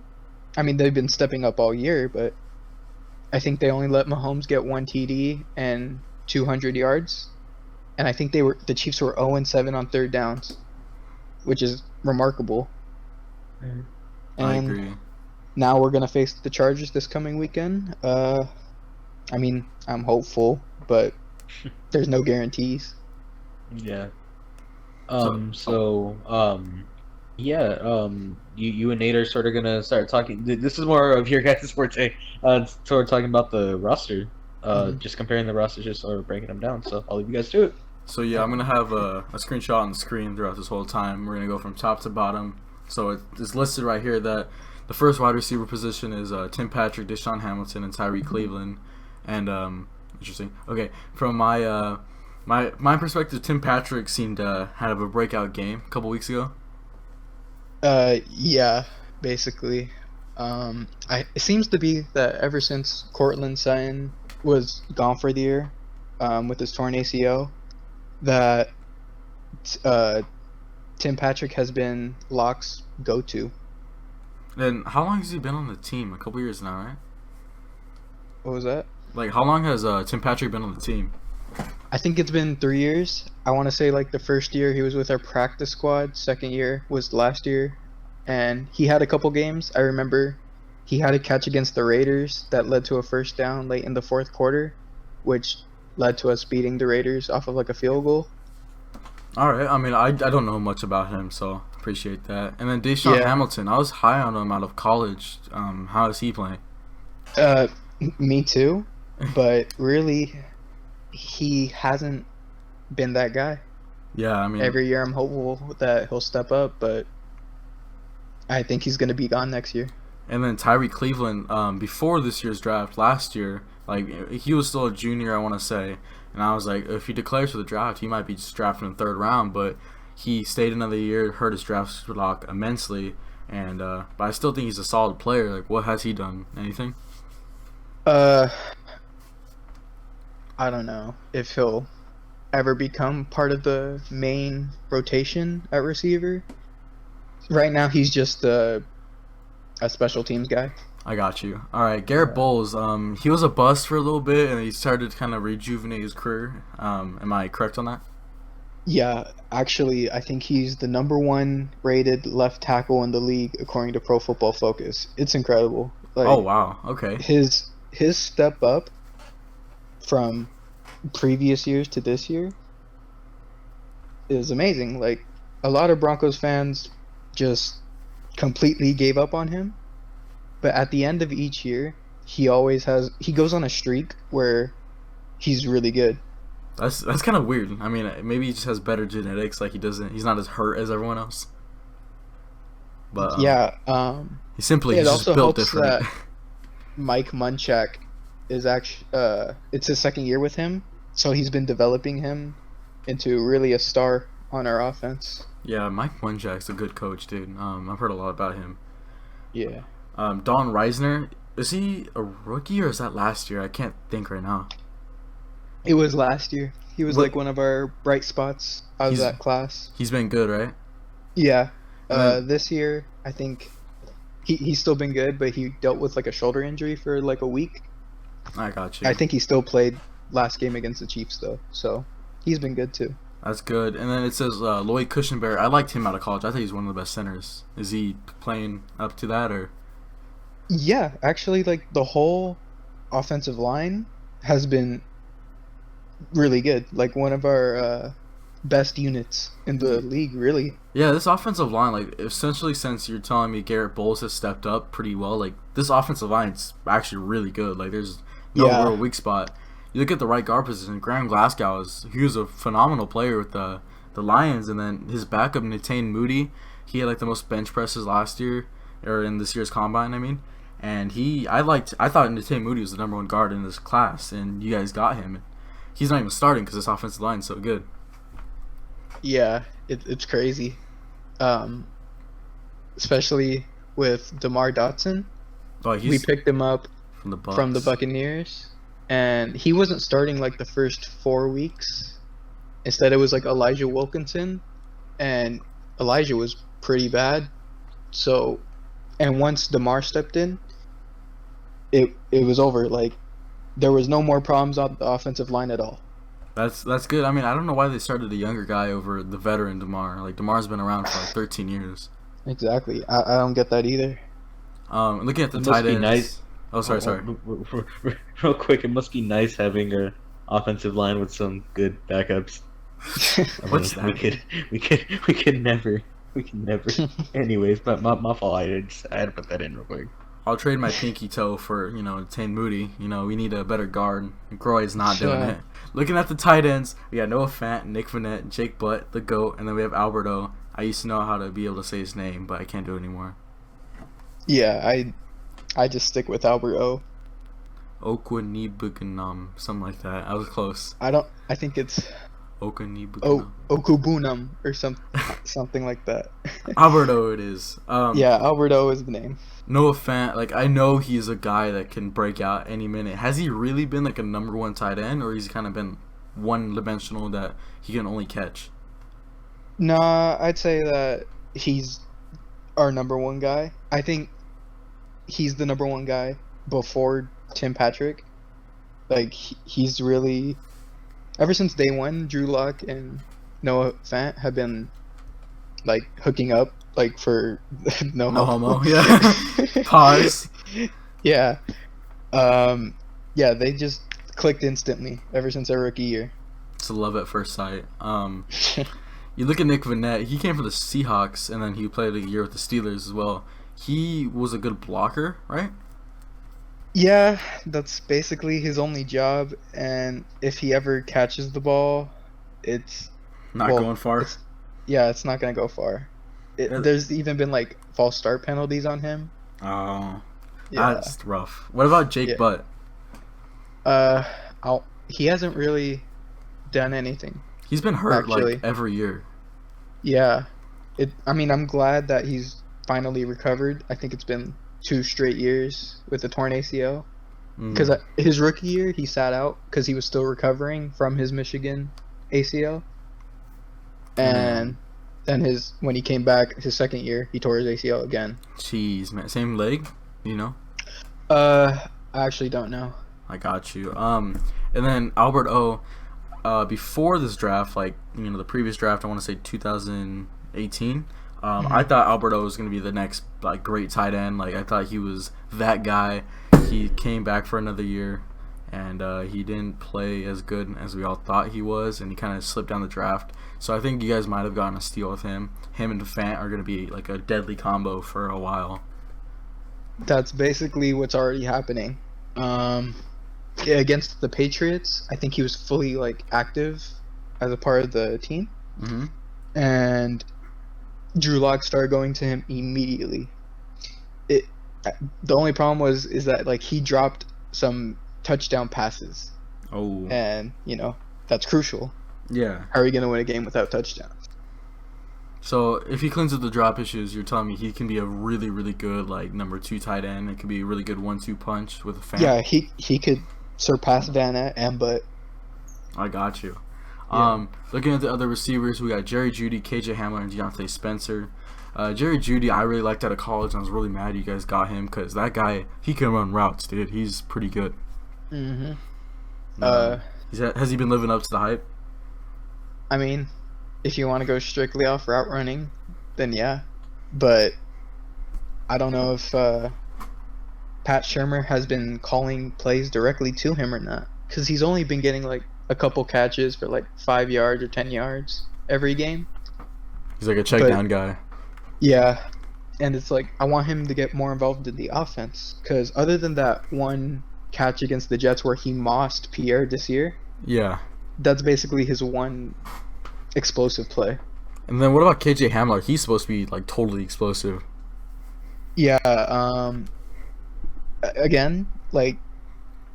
I mean, they've been stepping up all year, but I think they only let Mahomes get 1 TD and 200 yards. And I think the Chiefs were 0-7 on 3rd downs, which is remarkable. And I agree. now we're going to face the Chargers this coming weekend. I mean, I'm hopeful, but there's no guarantees. Yeah. You and Nate are sort of gonna start talking. This is more of your guys' forte. Sort of talking about the roster, just comparing the rosters, just sort of breaking them down. So I'll leave you guys to it. So yeah, I'm gonna have a screenshot on the screen throughout this whole time. We're gonna go from top to bottom. So it's listed right here that the first wide receiver position is Tim Patrick, Deshaun Hamilton, and Tyree Cleveland. And interesting. Okay, from my perspective, Tim Patrick seemed to have a breakout game a couple weeks ago. Yeah, basically. It seems to be that ever since Cortland Sutton was gone for the year, with his torn ACL, that Tim Patrick has been Locke's go-to. And how long has he been on the team? A couple years now, right? What was that? Like, how long has Tim Patrick been on the team? I think it's been 3 years. I want to say like the first year he was with our practice squad. Second year was last year, and he had a couple games. I remember he had a catch against the Raiders that led to a first down late in the fourth quarter, which led to us beating the Raiders off of like a field goal. All right. I mean, I don't know much about him, so appreciate that. And then Deshaun Yeah. Hamilton, I was high on him out of college. How is he playing? Uh, Me too, but really, he hasn't been that guy. Yeah, I mean, Every year I'm hopeful that he'll step up, but I think he's gonna be gone next year. and then Tyree Cleveland, before this year's draft, last year, like he was still a junior, I want to say, and I was like, if he declares for the draft, he might be just drafted in the third round, but he stayed another year, hurt his draft stock immensely, and but I still think he's a solid player. Like, what has he done? Anything? Uh, I don't know if he'll ever become part of the main rotation at receiver. Right now, he's just a special teams guy. I got you. All right, Garrett Bowles. He was a bust for a little bit, and he started to kind of rejuvenate his career. Am I correct on that? Yeah, actually, I think he's the number one rated left tackle in the league according to Pro Football Focus. It's incredible. Like, Oh wow. Okay. his step up from previous years to this year is amazing. Like, a lot of Broncos fans just completely gave up on him, but at the end of each year, he goes on a streak where he's really good. That's kind of weird. I mean, maybe he just has better genetics. Like he's not as hurt as everyone else. But Yeah, he simply it just also built helps different. that Mike Munchak is actually it's his second year with him, so he's been developing him into really a star on our offense. Yeah, Mike Munchak's a good coach, dude. I've heard a lot about him. Yeah. Don Reisner, is he a rookie or is that last year? I can't think right now. It was last year. He was What- like one of our bright spots out of He's- that class. He's been good, right? Yeah. And This year, I think he's still been good, but he dealt with like a shoulder injury for like a week. I got you. I think he still played last game against the Chiefs though, so he's been good too. That's good. And then it says Lloyd Cushenberry. I liked him out of college. I think he's one of the best centers. Is he playing up to that or? Yeah, actually, like the whole offensive line has been really good. Like one of our best units in the league, really. Yeah, this offensive line, like, essentially since you're telling me Garrett Bowles has stepped up pretty well, like, this offensive line's actually really good. Like, there's no Yeah. real weak spot. You look at the right guard position, Graham Glasgow he was a phenomenal player with the Lions, and then his backup, Netane Moody, he had, like, the most bench presses last year, or in this year's combine, I mean. And I thought Netane Moody was the number one guard in this class, and you guys got him. He's not even starting because this offensive line's so good. Yeah, it's crazy. Especially with DeMar Dotson. Oh, We he's picked him up from the Bucks. from the Buccaneers, and he wasn't starting like the first 4 weeks. Instead, it was like Elijah Wilkinson, and Elijah was pretty bad. So, and once DeMar stepped in, it was over. Like, there was no more problems on the offensive line at all. That's good. I mean, I don't know why they started a younger guy over the veteran DeMar. Like, DeMar's been around for like 13 years. Exactly. I don't get that either. Looking at the It tight must be ends. nice. Oh, sorry. Real quick, it must be nice having a offensive line with some good backups. I mean, What's that? We could never. Anyways, but my fault. I had to put that in real quick. I'll trade my pinky toe for, Tane Moody. We need a better guard. Groy's not doing Sure. it. Looking at the tight ends, we got Noah Fant, Nick Vanette, Jake Butt, the GOAT, and then we have Alberto. I used to know how to be able to say his name, but I can't do it anymore. Yeah, I just stick with Albert O. Okwanibukanam, something like that. I was close. I think it's Okwanibukanam. Okubunam or something like that. Alberto it is. Yeah, Albert O is the name. Noah Fant, like, I know he's a guy that can break out any minute. Has he really been like a number one tight end, or he's kind of been one-dimensional that he can only catch? Nah, I'd say that he's our number one guy. I think he's the number one guy before Tim Patrick. Like, he's really ever since day one, Drew Lock and Noah Fant have been like hooking up, like for no No homo. homo. Yeah. Pause. Yeah. Yeah, they just clicked instantly ever since their rookie year. It's a love at first sight. You look at Nick Vannett. He came for the Seahawks, and then he played a year with the Steelers as well. He was a good blocker, right? Yeah, that's basically his only job, and if he ever catches the ball, it's Not well, going far. it's not gonna go far. There's even been like false start penalties on him. Oh, Yeah. that's rough. What about Jake Yeah. Butt? He hasn't really done anything. He's been hurt Actually. like every year. Yeah, I mean, I'm glad that he's finally recovered. I think it's been 2 straight years with a torn ACL. Because his rookie year, he sat out because he was still recovering from his Michigan ACL. And then when he came back his second year, he tore his ACL again. Jeez, man, same leg, you know. I actually don't know. I got you. And then Albert O. Before this draft, like the previous draft, I want to say 2018. I thought Albert O was gonna be the next like great tight end. Like I thought he was that guy. He came back for another year, and he didn't play as good as we all thought he was, and he kind of slipped down the draft. So I think you guys might have gotten a steal with him. Him and Fant are gonna be like a deadly combo for a while. That's basically what's already happening. Yeah, against the Patriots, I think he was fully like active as a part of the team, and Drew Lock started going to him immediately. The only problem is that like he dropped some touchdown passes. Oh. And that's crucial. Yeah. How are you gonna win a game without touchdowns? So if he cleans up the drop issues, you're telling me he can be a really, really good like number 2 tight end. It could be a really good 1-2 punch with a fan. Yeah, he could surpass Vanna and Butt. I got you. Yeah. Looking at the other receivers, we got Jerry Jeudy, KJ Hamler, and Deontay Spencer. Jerry Jeudy, I really liked out of college, and I was really mad you guys got him because that guy, he can run routes, dude. He's pretty good. Has he been living up to the hype? I mean, if you want to go strictly off route running, then yeah. But I don't know if Pat Shurmur has been calling plays directly to him or not, because he's only been getting like a couple catches for like 5 yards or 10 yards every game. He's like a check down guy. Yeah, and it's like I want him to get more involved in the offense, because other than that one catch against the Jets where he mossed Pierre this year, yeah, that's basically his one explosive play. And then what about KJ Hamler? He's supposed to be like totally explosive. Yeah, again, like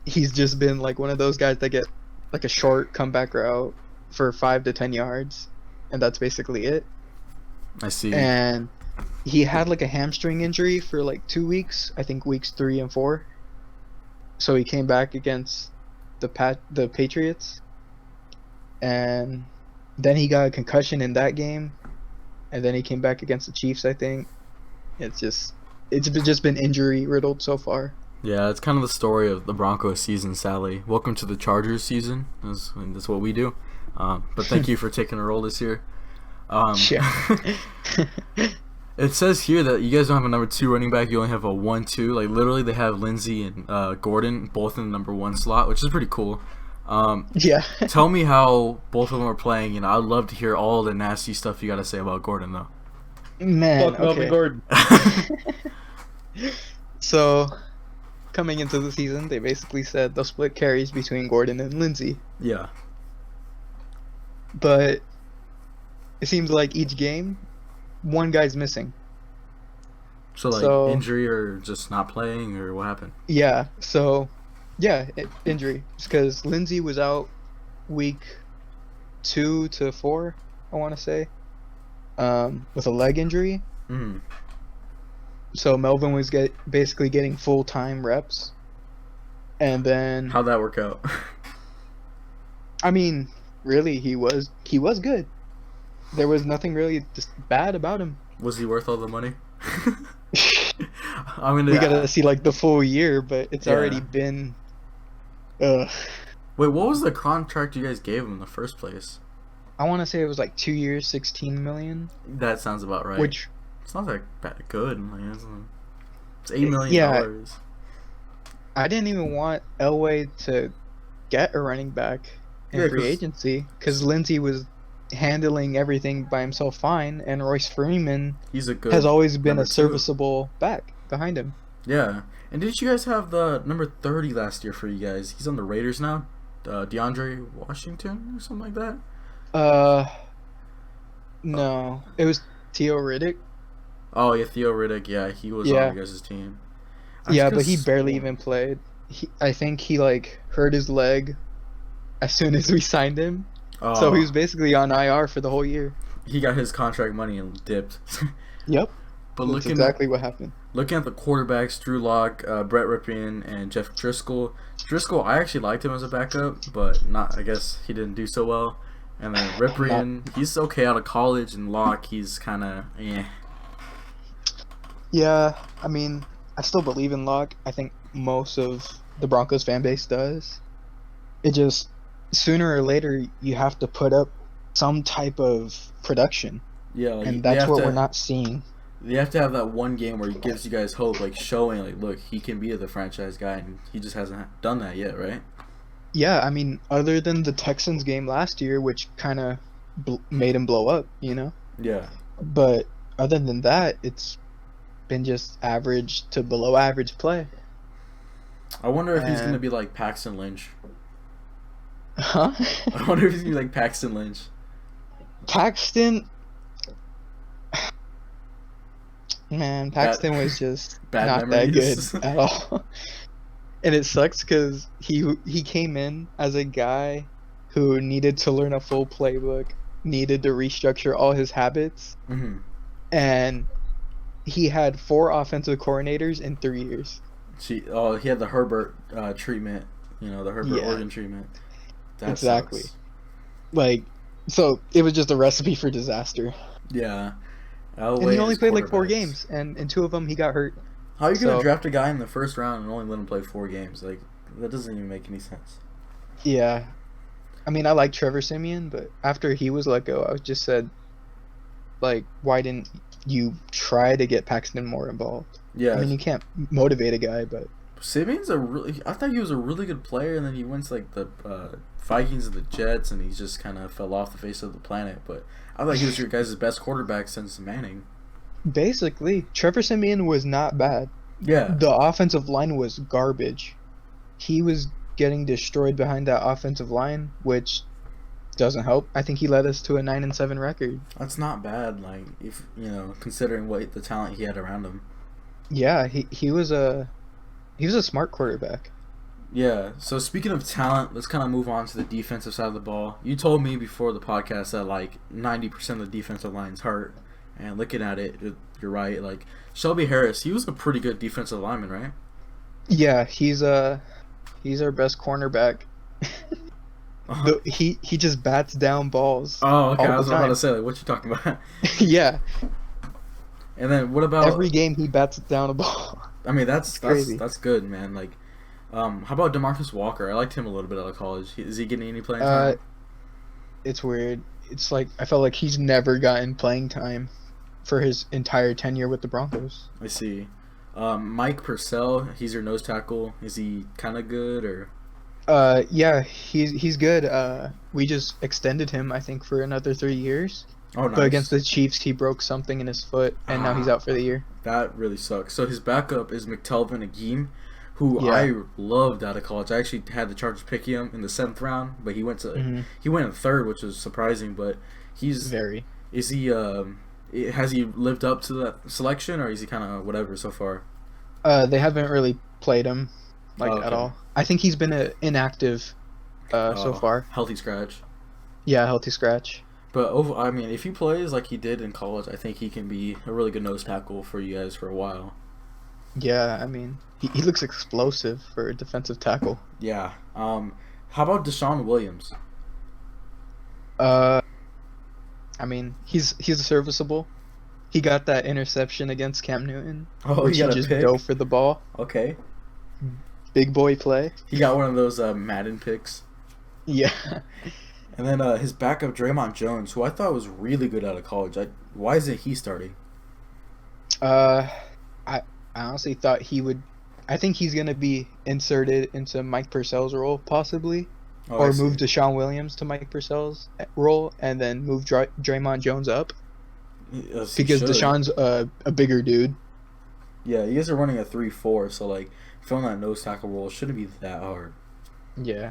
he's just been like one of those guys that get like a short comeback route for 5 to 10 yards, and that's basically it. I see. And he had like a hamstring injury for like 2 weeks, I think weeks 3 and 4. So he came back against the Patriots, and then he got a concussion in that game, and then he came back against the Chiefs, I think. It's just been injury riddled so far. Yeah, it's kind of the story of the Broncos season, sadly. Welcome to the Chargers season. That's what we do. But thank you for taking a role this year. It says here that you guys don't have a number 2 running back. You only have a 1-2. Like literally, they have Lindsey and Gordon both in the number 1 slot, which is pretty cool. Yeah. Tell me how both of them are playing. I'd love to hear all the nasty stuff you got to say about Gordon, though. Man, Fuck Melvin Gordon. So, coming into the season, they basically said they'll split carries between Gordon and Lindsey. Yeah. But it seems like each game, one guy's missing. So injury or just not playing or what happened? Yeah, injury. Because Lindsey was out week 2 to 4, I want to say, with a leg injury. So Melvin was basically getting full-time reps. And then... How'd that work out? I mean, really, he was good. There was nothing really just bad about him. Was he worth all the money? We gotta see like the full year, but it's already been. Wait, what was the contract you guys gave him in the first place? I want to say it was like 2 years, 16 million. That sounds about right. Which, it's not that good. Like, it's $8 million. yeah, I didn't even want Elway to get a running back in Yeah, free 'cause- agency because Lindsey was handling everything by himself fine, and Royce Freeman He's a good. has always been number a two. serviceable back behind him. Yeah, and didn't you guys have the number 30 last year for you guys? He's on the Raiders now, DeAndre Washington or something like that. No, it was Theo Riddick. Oh yeah, Theo Riddick. Yeah, he was Yeah. on your guys' team. Yeah, but he barely even played. I think he like hurt his leg as soon as we signed him, so he was basically on IR for the whole year. He got his contract money and dipped. Yep, But that's exactly what happened. looking at the quarterbacks, Drew Lock, Brett Rypien, and Jeff Driscoll. Driscoll, I actually liked him as a backup, but not. I guess he didn't do so well. And then Rypien, he's okay out of college, and Lock, he's kind of Yeah, I mean, I still believe in Locke. I think most of the Broncos fan base does. It just, sooner or later, you have to put up some type of production, Yeah, like, and they that's have what to- we're not seeing. You have to have that one game where he gives you guys hope, like showing, like, look, he can be the franchise guy, and he just hasn't done that yet, right? Yeah, I mean, other than the Texans game last year, which kind of made him blow up, you know? Yeah. But other than that, it's been just average to below average play. I wonder if he's And- gonna be like Paxton Lynch. Huh? I wonder if he's gonna be like Paxton Lynch. Paxton. Man, Paxton was just bad not memories. that good at all. And it sucks because he came in as a guy who needed to learn a full playbook, needed to restructure all his habits, Mm-hmm. and he had 4 offensive coordinators in 3 years. He had the Herbert treatment. You know, the Herbert Yeah. Oregon treatment. That Exactly. sucks. Like, so it was just a recipe for disaster. Yeah. And he only played like 4 games, and in 2 of them he got hurt. How are you gonna So- draft a guy in the first round and only let him play 4 games? Like, that doesn't even make any sense. Yeah. I mean, I like Trevor Siemian, but after he was let go, I just said, like, why didn't you try to get Paxton more involved? Yeah. I mean, you can't motivate a guy, but Simeon's I thought he was a really good player, and then he went to like the Vikings and the Jets, and he just kind of fell off the face of the planet. But I thought he was your guys' best quarterback since Manning. basically, Trevor Siemian was not bad. Yeah. The offensive line was garbage. He was getting destroyed behind that offensive line, which doesn't help. I think he led us to a 9-7 record. That's not bad, like, if, you know, considering what the talent he had around him. Yeah, he was a smart quarterback. Yeah, so speaking of talent, let's kind of move on to the defensive side of the ball. You told me before the podcast that, like, 90% of the defensive line's hurt. And looking at it, you're right. Like, Shelby Harris, he was a pretty good defensive lineman, right? Yeah, he's our best cornerback. He just bats down balls. Oh, okay. all I was the about time. to say, like, what you talking about? Yeah, And then what about every game he bats down a ball. I mean, that's crazy. that's good, man. Like, how about DeMarcus Walker? I liked him a little bit out of college. Is he getting any playing time? It's weird. It's like I felt like he's never gotten playing time for his entire tenure with the Broncos. I see. Mike Purcell, he's your nose tackle. Is he kind of good or? Yeah, he's good. We just extended him, I think, for another 3 years. Oh, nice. But against the Chiefs, he broke something in his foot, and now he's out for the year. That really sucks. So his backup is McTelvin Agim, who Yeah. I loved out of college. I actually had the Chargers pick him in the 7th round, but he went he went in 3rd, which was surprising. But he's Very. is he has he lived up to that selection, or is he kind of whatever so far? They haven't really played him Oh, at okay. all. I think he's been inactive so Oh, far. Healthy scratch. Yeah, healthy scratch. But I mean, if he plays like he did in college, I think he can be a really good nose tackle for you guys for a while. Yeah, I mean, he looks explosive for a defensive tackle. Yeah. How about Deshaun Williams? I mean, he's serviceable. He got that interception against Cam Newton, Oh, which he got a just pick? dove for the ball. Okay. Big boy play. He got one of those Madden picks. Yeah. And then his backup Draymond Jones, who I thought was really good out of college. Why isn't he starting? Uh, I honestly thought he would. I think he's gonna be inserted into Mike Purcell's role, possibly, Oh, I or see. move Deshaun Williams to Mike Purcell's role, and then move Draymond Jones up Yes, he because should. Deshaun's a bigger dude. Yeah, you guys are running a 3-4, so like filling that nose tackle role shouldn't be that hard. Yeah.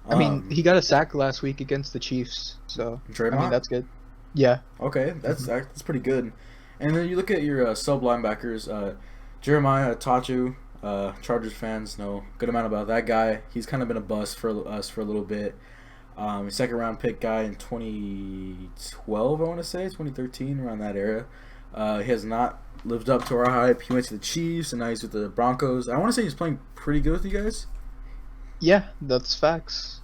I mean, he got a sack last week against the Chiefs, so Draymond. I mean that's good. Yeah. Okay, that's pretty good. And then you look at your sub linebackers, Jeremiah Tachu. Chargers fans know a good amount about that guy. He's kind of been a bust for us for a little bit. Second round pick guy in 2012, I want to say 2013, around that era. He has not lived up to our hype. He went to the Chiefs, and now he's with the Broncos. I want to say he's playing pretty good with you guys. Yeah, that's facts.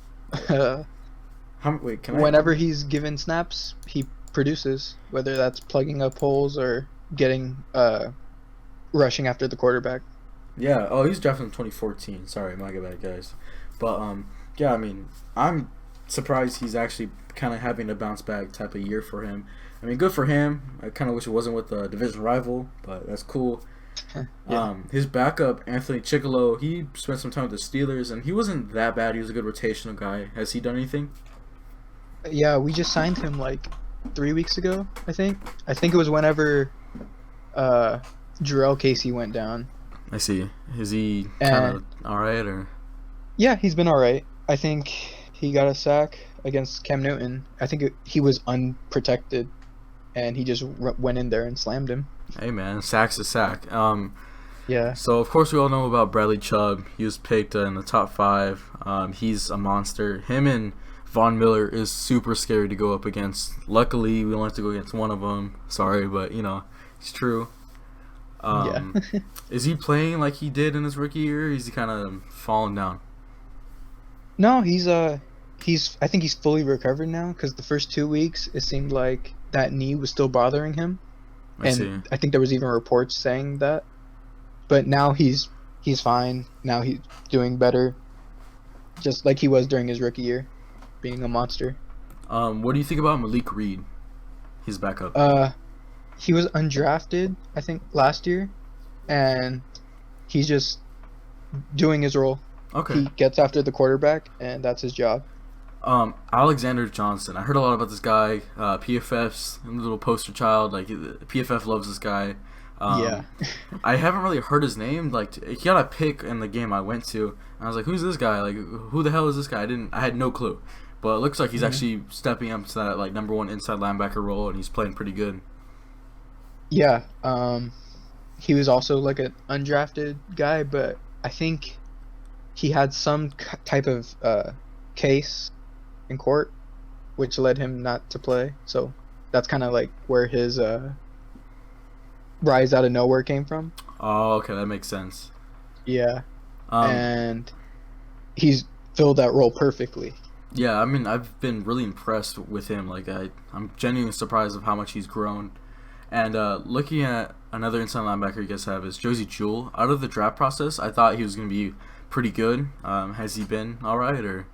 Wait, can I? Whenever he's given snaps, he produces, whether that's plugging up holes or getting rushing after the quarterback. Yeah. Oh, he's drafted in 2014. Sorry, my bad, guys. But yeah. I mean, I'm surprised he's actually kind of having a bounce back type of year for him. I mean, good for him. I kind of wish it wasn't with a division rival, but that's cool. Yeah. His backup, Anthony Chickalo, he spent some time with the Steelers, and he wasn't that bad. He was a good rotational guy. Has he done anything? Yeah, we just signed him like 3 weeks ago, I think. I think it was whenever Jarrell Casey went down. I see. Is he kind of all right, or? Yeah, he's been all right. I think he got a sack against Cam Newton. I think he was unprotected, and he just went in there and slammed him. Hey man, sack's a sack. Yeah. So of course we all know about Bradley Chubb. He was picked in the top 5. He's a monster. Him and Von Miller is super scary to go up against. Luckily, we only have to go against one of them. Sorry, but it's true. Yeah. Is he playing like he did in his rookie year? Or is he kind of falling down? No, he's I think he's fully recovered now because the first 2 weeks it seemed like that knee was still bothering him. I see. And I think there was even reports saying that. But now he's fine. Now he's doing better. Just like he was during his rookie year, being a monster. What do you think about Malik Reed? His backup. He was undrafted, I think, last year, and he's just doing his role. Okay. He gets after the quarterback, and that's his job. Alexander Johnson. I heard a lot about this guy. PFF's a little poster child. Like PFF loves this guy. Yeah. I haven't really heard his name. Like he got a pick in the game I went to, and I was like, "Who's this guy? Like, who the hell is this guy?" I had no clue. But it looks like he's actually stepping up to that like number 1 inside linebacker role, and he's playing pretty good. Yeah. He was also like an undrafted guy, but I think he had some type of case in court, which led him not to play. So that's kind of like where his rise out of nowhere came from. Oh, okay, that makes sense. Yeah. Um, And he's filled that role perfectly. yeah, I mean, I've been really impressed with him. Like, I'm genuinely surprised of how much he's grown. And looking at another inside linebacker you guys have is Josie Jewell. Out of the draft process, I thought he was going to be pretty good. Has he been all right, or?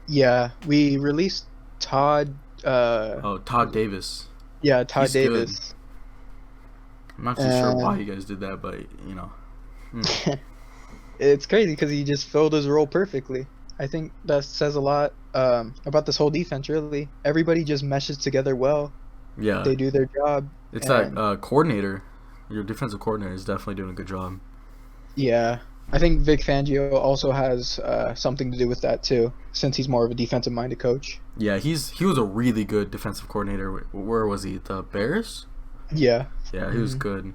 Yeah, we released Todd. Todd Davis. Yeah, Todd He's good. Davis. I'm not too sure why you guys did that, but It's crazy because he just filled his role perfectly. I think that says a lot about this whole defense. Really, everybody just meshes together well. Yeah. They do their job. It's that coordinator. Your defensive coordinator is definitely doing a good job. Yeah, I think Vic Fangio also has something to do with that too, since he's more of a defensive-minded coach. Yeah, he was a really good defensive coordinator. Where was he? The Bears? Yeah. Yeah, he was good.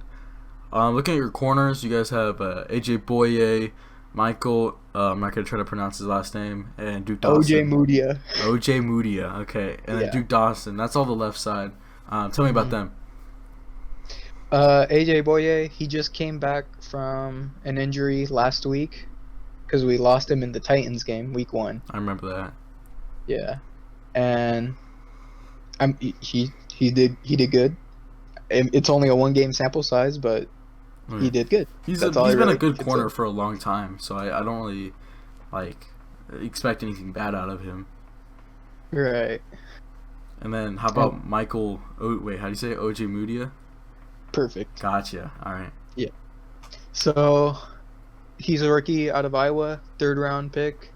Looking at your corners, you guys have AJ Boye, Michael. I'm not gonna try to pronounce his last name, and Duke Dawson. OJ Moodia. OJ Moodia. Okay, and then Duke Dawson. That's all the left side. Tell me about them. AJ Boye, he just came back from an injury last week because we lost him in the Titans game, week 1. I remember that. Yeah, and he did good. It's only a 1-game sample size, but he did good. He's been a good corner for a long time, so I don't really like. expect anything bad out of him. Right. And then how about Michael? Oh, wait, how do you say it? OJ Mudia? Perfect. Gotcha. All right. Yeah. So he's a rookie out of Iowa, 3rd round pick.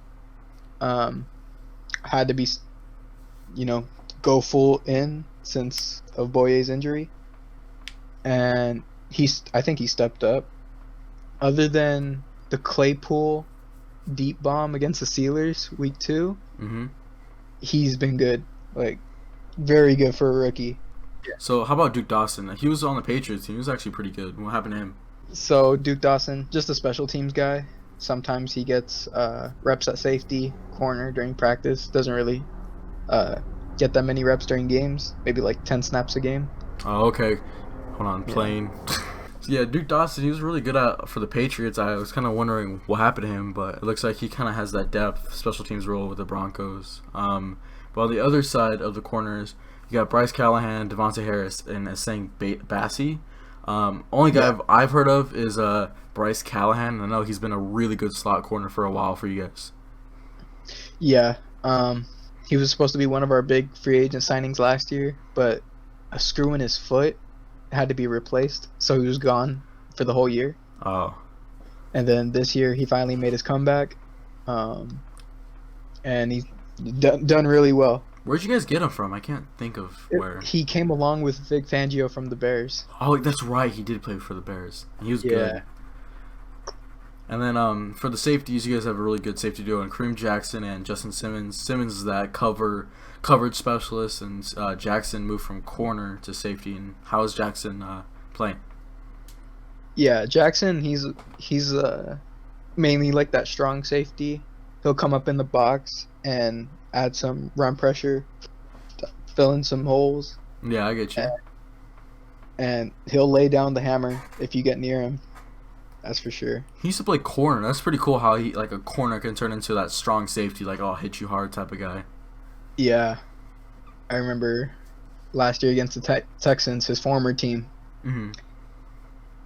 Had to be, go full in since of Boye's injury, and I think he stepped up. Other than the Claypool deep bomb against the Steelers week 2, he's been good, like very good for a rookie. So how about Duke Dawson? He was on the Patriots. He was actually pretty good. What happened to him? So Duke Dawson, just a special teams guy. Sometimes he gets reps at safety, corner during practice. Doesn't really get that many reps during games. Maybe like 10 snaps a game. Oh, okay. Hold on, playing. Yeah, Duke Dawson, he was really good for the Patriots. I was kind of wondering what happened to him, but it looks like he kind of has that depth special teams role with the Broncos. But on the other side of the corners, you got Bryce Callahan, Devontae Harris, and Essang Bassi. Only guy I've heard of is Bryce Callahan. I know he's been a really good slot corner for a while for you guys. Yeah, he was supposed to be one of our big free agent signings last year, but a screw in his foot had to be replaced, so he was gone for the whole year. Oh. And then this year he finally made his comeback, and he's done really well. Where'd you guys get him from? I can't think of where. He came along with Vic Fangio from the Bears. Oh, that's right. He did play for the Bears. He was good. And then for the safeties, you guys have a really good safety duo in Kareem Jackson and Justin Simmons. Simmons is that coverage specialist, and Jackson moved from corner to safety. And how is Jackson playing? Yeah, Jackson, he's mainly like that strong safety. He'll come up in the box and add some run pressure, fill in some holes. Yeah, I get you. And he'll lay down the hammer if you get near him. That's for sure. He used to play corner. That's pretty cool how he, like, a corner can turn into that strong safety, like, I'll hit you hard type of guy. Yeah. I remember last year against the Texans, his former team. Mm-hmm.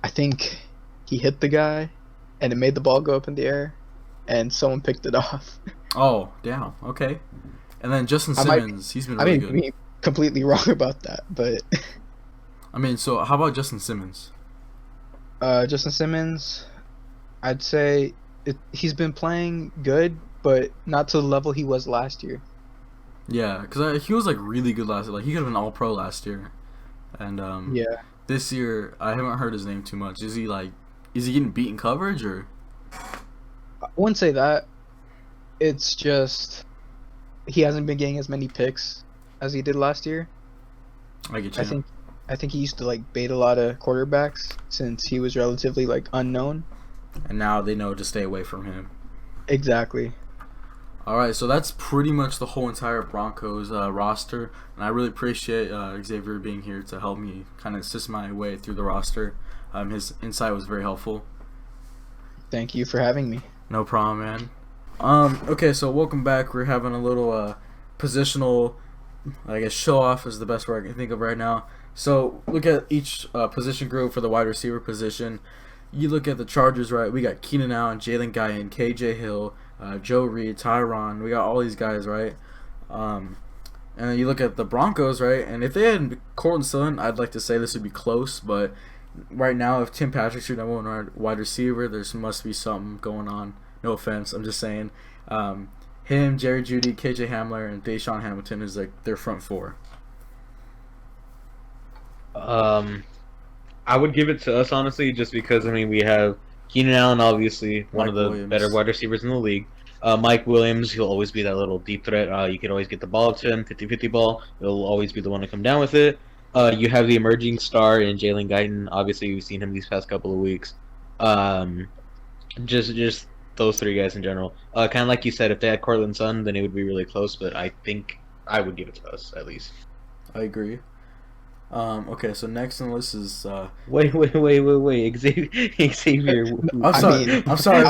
I think he hit the guy, and it made the ball go up in the air, and someone picked it off. Oh, damn. Okay. And then Justin Simmons, he's been really good. I mean, completely wrong about that, but... I mean, so how about Justin Simmons? Justin Simmons, I'd say he's been playing good, but not to the level he was last year. Yeah, because he was, like, really good last year. Like, he could have been all-pro last year. And this year, I haven't heard his name too much. Is he getting beat in coverage, or? I wouldn't say that. It's just he hasn't been getting as many picks as he did last year. I get you. I think he used to like bait a lot of quarterbacks since he was relatively like unknown. And now they know to stay away from him. Exactly. All right, so that's pretty much the whole entire Broncos roster, and I really appreciate Xavier being here to help me kind of assist my way through the roster. His insight was very helpful. Thank you for having me. No problem, man. Okay, so welcome back. We're having a little positional, I guess, show off is the best word I can think of right now. So look at each position group for the wide receiver position. You look at the Chargers, right? We got Keenan Allen, Jalen Guyton, KJ Hill, Joe Reed, Tyron. We got all these guys, right? And then you look at the Broncos, right? And if they had Cortland Sutton, I'd like to say this would be close, but right now, if Tim Patrick's your number one wide receiver, there must be something going on. No offense, I'm just saying. Him, Jerry Jeudy, KJ Hamler, and Deshaun Hamilton is like their front four. I would give it to us, honestly, just because, I mean, we have Keenan Allen, obviously, one of the Williams. better wide receivers in the league. Mike Williams, he'll always be that little deep threat. You can always get the ball up to him, 50-50 ball. He'll always be the one to come down with it. You have the emerging star in Jalen Guyton. Obviously, we've seen him these past couple of weeks. Just those three guys in general. Kind of like you said, if they had Cortland Sutton, then it would be really close, but I think I would give it to us, at least. I agree. Okay, so next on the list is Wait, Xavier. I'm sorry. I'm sorry.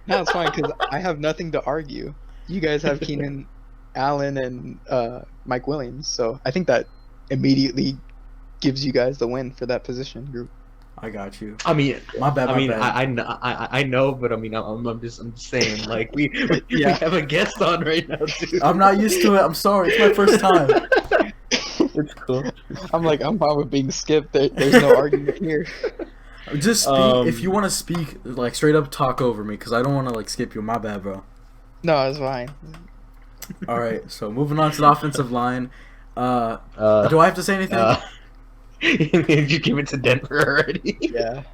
No, it's fine because I have nothing to argue. You guys have Keenan Allen and Mike Williams, so I think that immediately gives you guys the win for that position group. I got you. I mean, My bad. My bad. I know, but I mean, I'm just saying, like, we have a guest on right now, dude. I'm not used to it. I'm sorry. It's my first time. It's cool. I'm fine with being skipped. There's no argument here. Just speak if you want to speak. Like straight up, talk over me because I don't want to like skip you. My bad, bro. No, it's fine. All right. So moving on to the offensive line. Do I have to say anything? Did you give it to Denver already? Yeah.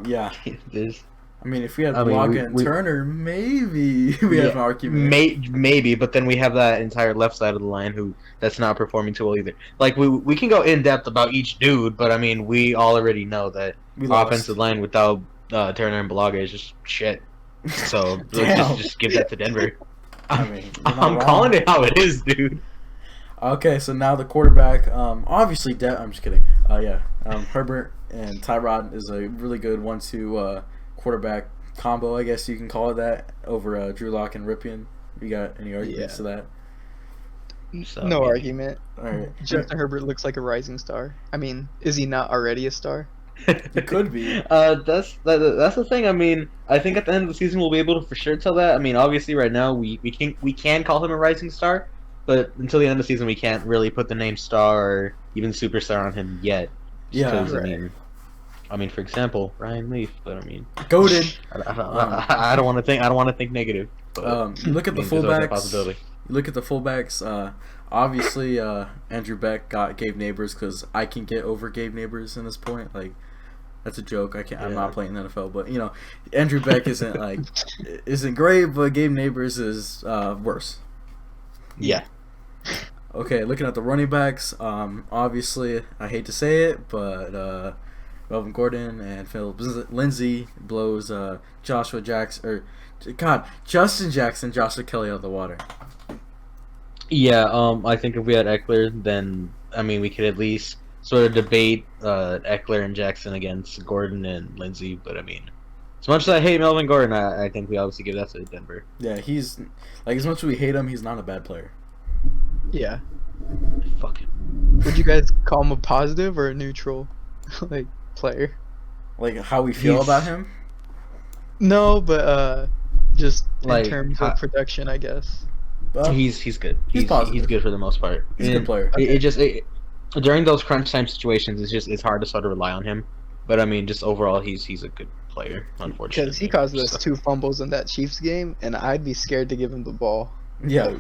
Yeah. There's, I mean, if we had I mean, Blanca and Turner, maybe we have an argument. Maybe, but then we have that entire left side of the line that's not performing too well either. Like we can go in depth about each dude, but I mean we all already know that offensive line without Turner and Balaga is just shit. So let's just give that to Denver. I mean, I'm calling it how it is, dude. Okay, so now the quarterback, obviously, I'm just kidding. Herbert and Tyrod is a really good 1-2 quarterback combo, I guess you can call it that, over Drew Lock and Ripien. You got any arguments to that? So, no argument. All right. Justin Herbert looks like a rising star. I mean, is he not already a star? It could be. That's the thing. I mean, I think at the end of the season we'll be able to for sure tell that. I mean, obviously, right now we can call him a rising star. But until the end of the season, we can't really put the name star or even superstar on him yet. Yeah, right. I mean, for example, Ryan Leaf. But I mean, goated. I don't want to think. I don't want to think negative. But, look at the there's always that fullbacks. possibility. Look at the fullbacks. Obviously, Andrew Beck got Gabe Neighbors because I can get over Gabe Neighbors in this point. Like, that's a joke. I can't. I'm not playing the NFL, but Andrew Beck isn't great, but Gabe Neighbors is worse. Yeah. Okay, looking at the running backs, obviously, I hate to say it, but Melvin Gordon and Philip Lindsay blows Justin Jackson, Joshua Kelly out of the water. Yeah, I think if we had Eckler, then, I mean, we could at least sort of debate Eckler and Jackson against Gordon and Lindsay, but I mean, as much as I hate Melvin Gordon, I think we obviously give that to Denver. Yeah, he's, like, as much as we hate him, he's not a bad player. Yeah. Fuck him. Would you guys call him a positive or a neutral, like, player? Like, how we feel about him? No, but just like, in terms of production, I guess. He's good. He's positive. He's good for the most part. He's a good player. Okay. During those crunch time situations, it's hard to sort of rely on him. But I mean, just overall, he's a good player. Unfortunately, because he caused us 2 fumbles in that Chiefs game, and I'd be scared to give him the ball. Yeah.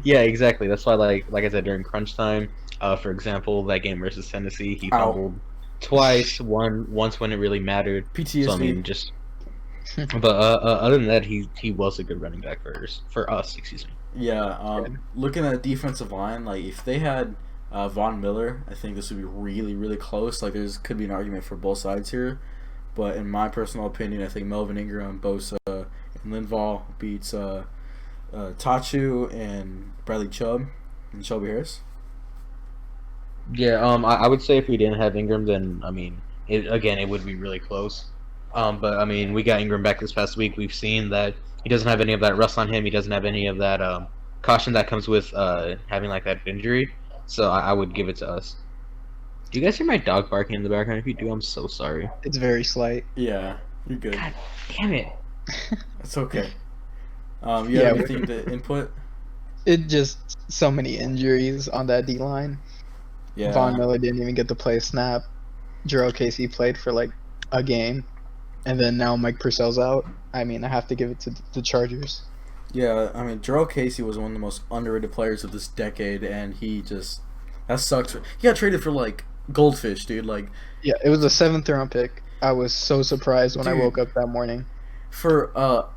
Yeah, exactly. That's why, like I said, during crunch time, for example, that game versus Tennessee, he fumbled twice. Once when it really mattered. PTSD. So I mean, just. But other than that, he was a good running back for us. Excuse me. Yeah. Looking at defensive line, like if they had Von Miller, I think this would be really, really close. Like could be an argument for both sides here, but in my personal opinion, I think Melvin Ingram, Bosa, and Linval beats Tachu and Bradley Chubb and Shelby Harris. Yeah. I would say if we didn't have Ingram, then I mean, it would be really close. But I mean, we got Ingram back this past week. We've seen that he doesn't have any of that rust on him. He doesn't have any of that caution that comes with having like that injury. So I would give it to us. Do you guys hear my dog barking in the background? If you do, I'm so sorry. It's very slight. Yeah, you're good. God damn it. It's okay. You have anything to input? It just so many injuries on that D line. Yeah. Von Miller didn't even get to play a snap. Jarrell Casey played for like a game. And then now Mike Purcell's out. I mean, I have to give it to the Chargers. Yeah, I mean, Jarrell Casey was one of the most underrated players of this decade, and that sucks. He got traded for, like, goldfish, dude. Like, yeah, it was a 7th-round pick. I was so surprised when I woke up that morning. For,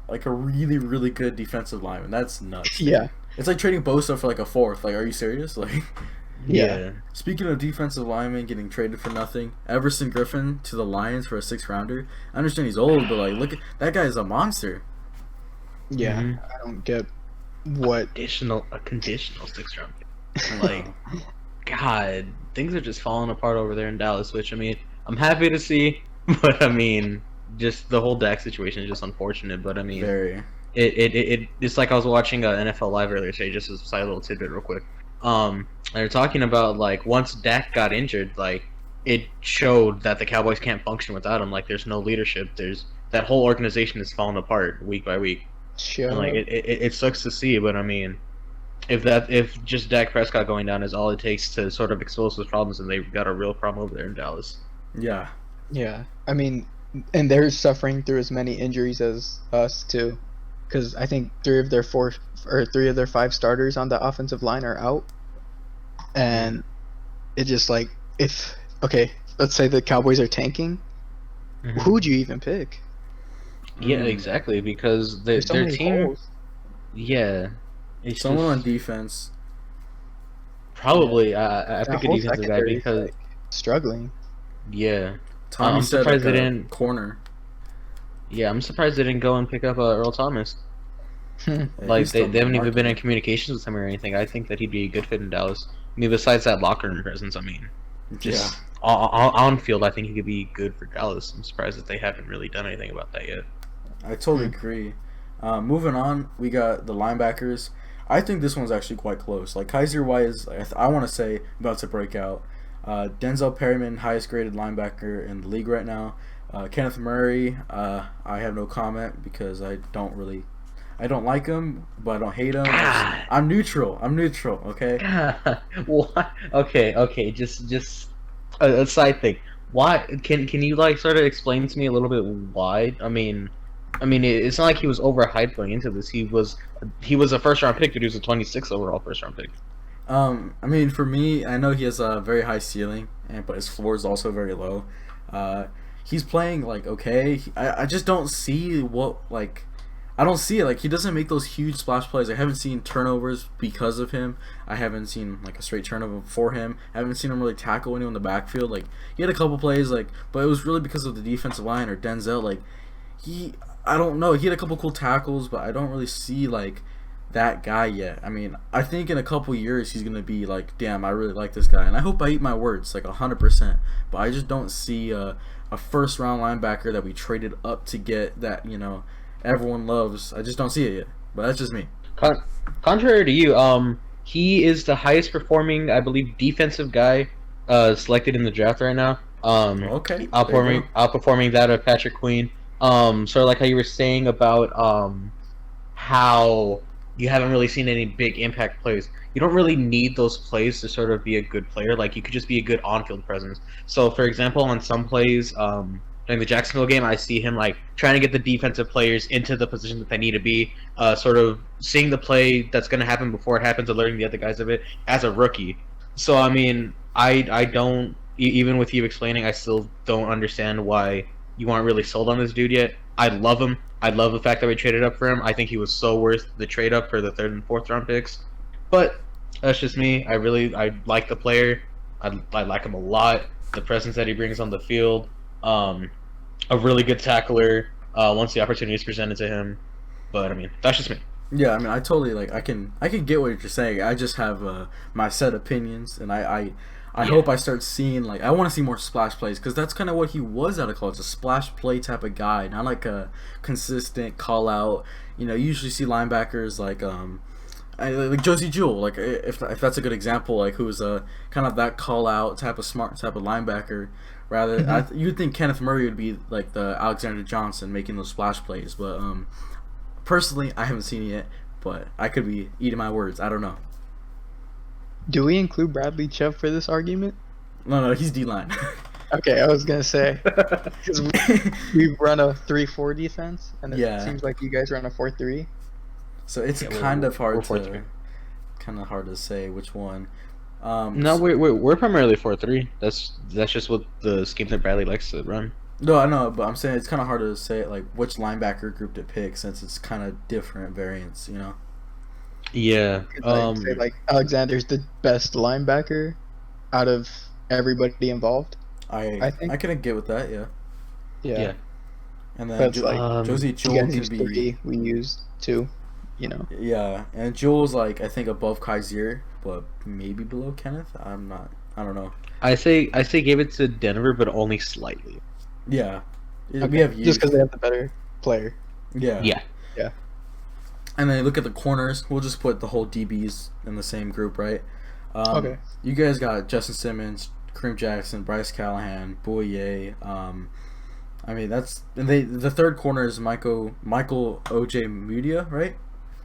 like, a really, really good defensive lineman. That's nuts. Dude. Yeah. It's like trading Bosa for, like, a 4th. Like, are you serious? Like... Yeah. Speaking of defensive linemen getting traded for nothing, Everson Griffin to the Lions for a 6th-rounder. I understand he's old, but like, look at that guy is a monster. Yeah, I don't get what a conditional 6th-round pick. Like, God, things are just falling apart over there in Dallas. Which I mean, I'm happy to see, but I mean, just the whole Dak situation is just unfortunate. But I mean, it's like I was watching NFL Live earlier today. Just as a side little tidbit, real quick. They're talking about like once Dak got injured, like it showed that the Cowboys can't function without him. Like, there's no leadership. There's that whole organization is falling apart week by week, Sure. and like it sucks to see. But I mean, if just Dak Prescott going down is all it takes to sort of expose those problems, then they've got a real problem over there in Dallas. Yeah. Yeah, I mean, and they're suffering through as many injuries as us too, because I think 3 of their 5 starters on the offensive line are out, and it just like let's say the Cowboys are tanking, who would you even pick? Yeah, exactly, because There's so their many team, holes. yeah, it's Someone on just, defense. probably I That pick a whole defensive guy secondary is, because like, struggling. yeah, Tommy I'm said surprised like they a didn't. corner. Yeah, I'm surprised they didn't go and pick up Earl Thomas. Yeah, Like he's they still haven't even been in market. communications with him or anything. I think that he'd be a good fit in Dallas. I mean, besides that locker room presence, I mean, just on field, I think he could be good for Dallas. I'm surprised that they haven't really done anything about that yet. I totally agree. Moving on, we got the linebackers. I think this one's actually quite close. Like Kaiser Wise, I want to say about to break out. Denzel Perryman, highest graded linebacker in the league right now. Kenneth Murray, I have no comment because I don't like him, but I don't hate him. God. I'm neutral. Okay. What? Okay. Just a side thing. Why? Can you like sort of explain to me a little bit why? I mean, it's not like he was overhyped going into this. He was a first round pick, but he was a 26th overall first round pick. I mean, for me, I know he has a very high ceiling, but his floor is also very low. He's playing like okay. I just don't see I don't see it. Like, he doesn't make those huge splash plays. I haven't seen turnovers because of him. I haven't seen like a straight turnover for him. I haven't seen him really tackle anyone in the backfield. Like, he had a couple plays, but it was really because of the defensive line or Denzel. Like, I don't know. He had a couple cool tackles, but I don't really see like that guy yet. I mean, I think in a couple years he's gonna be like, damn, I really like this guy, and I hope I eat my words like 100%. But I just don't see a first round linebacker that we traded up to get that everyone loves. I just don't see it yet. But that's just me. Contrary to you, he is the highest performing, I believe, defensive guy selected in the draft right now. Okay. Outperforming that of Patrick Queen. Sort of like how you were saying about how you haven't really seen any big impact plays. You don't really need those plays to sort of be a good player. Like, you could just be a good on-field presence. So, for example, on some plays, during the Jacksonville game, I see him like trying to get the defensive players into the position that they need to be, sort of seeing the play that's going to happen before it happens and learning the other guys of it as a rookie. So, I mean, I don't, even with you explaining, I still don't understand why you aren't really sold on this dude yet. I love him. I love the fact that we traded up for him. I think he was so worth the trade up for the 3rd and 4th round picks. But that's just me. I like the player. I like him a lot. The presence that he brings on the field. A really good tackler once the opportunity is presented to him. But I mean, that's just me. Yeah, I mean, I totally I can get what you're saying. I just have my set opinions, and I hope I start seeing I want to see more splash plays, because that's kind of what he was out of college, a splash play type of guy, not like a consistent call out. You usually see linebackers like Josie Jewell, if that's a good example, who's kind of that call out type of smart type of linebacker. Rather, you'd think Kenneth Murray would be like the Alexander Johnson making those splash plays, but personally, I haven't seen it yet. But I could be eating my words. I don't know. Do we include Bradley Chubb for this argument? No, he's D-line. Okay, I was gonna say, because we run a 3-4 defense, and it seems like you guys run a 4-3. So it's kind of hard to say which one. No, we're primarily 4-3. That's just what the scheme that Bradley likes to run. No, I know, but I'm saying it's kind of hard to say which linebacker group to pick, since it's kind of different variants, Yeah. Say Alexander's the best linebacker out of everybody involved. I think I can get with that. Yeah. And then Josie Jewell could be 3, we used 2. Yeah, and Jewell's I think above Kaiser, but maybe below Kenneth. I don't know. I say give it to Denver, but only slightly. Yeah. Okay. We have just because they have the better player. Yeah. Yeah. And then look at the corners. We'll just put the whole DBs in the same group, right? Okay. You guys got Justin Simmons, Kareem Jackson, Bryce Callahan, Boye. I mean that's and the third corner is Michael O.J. Mudia, right?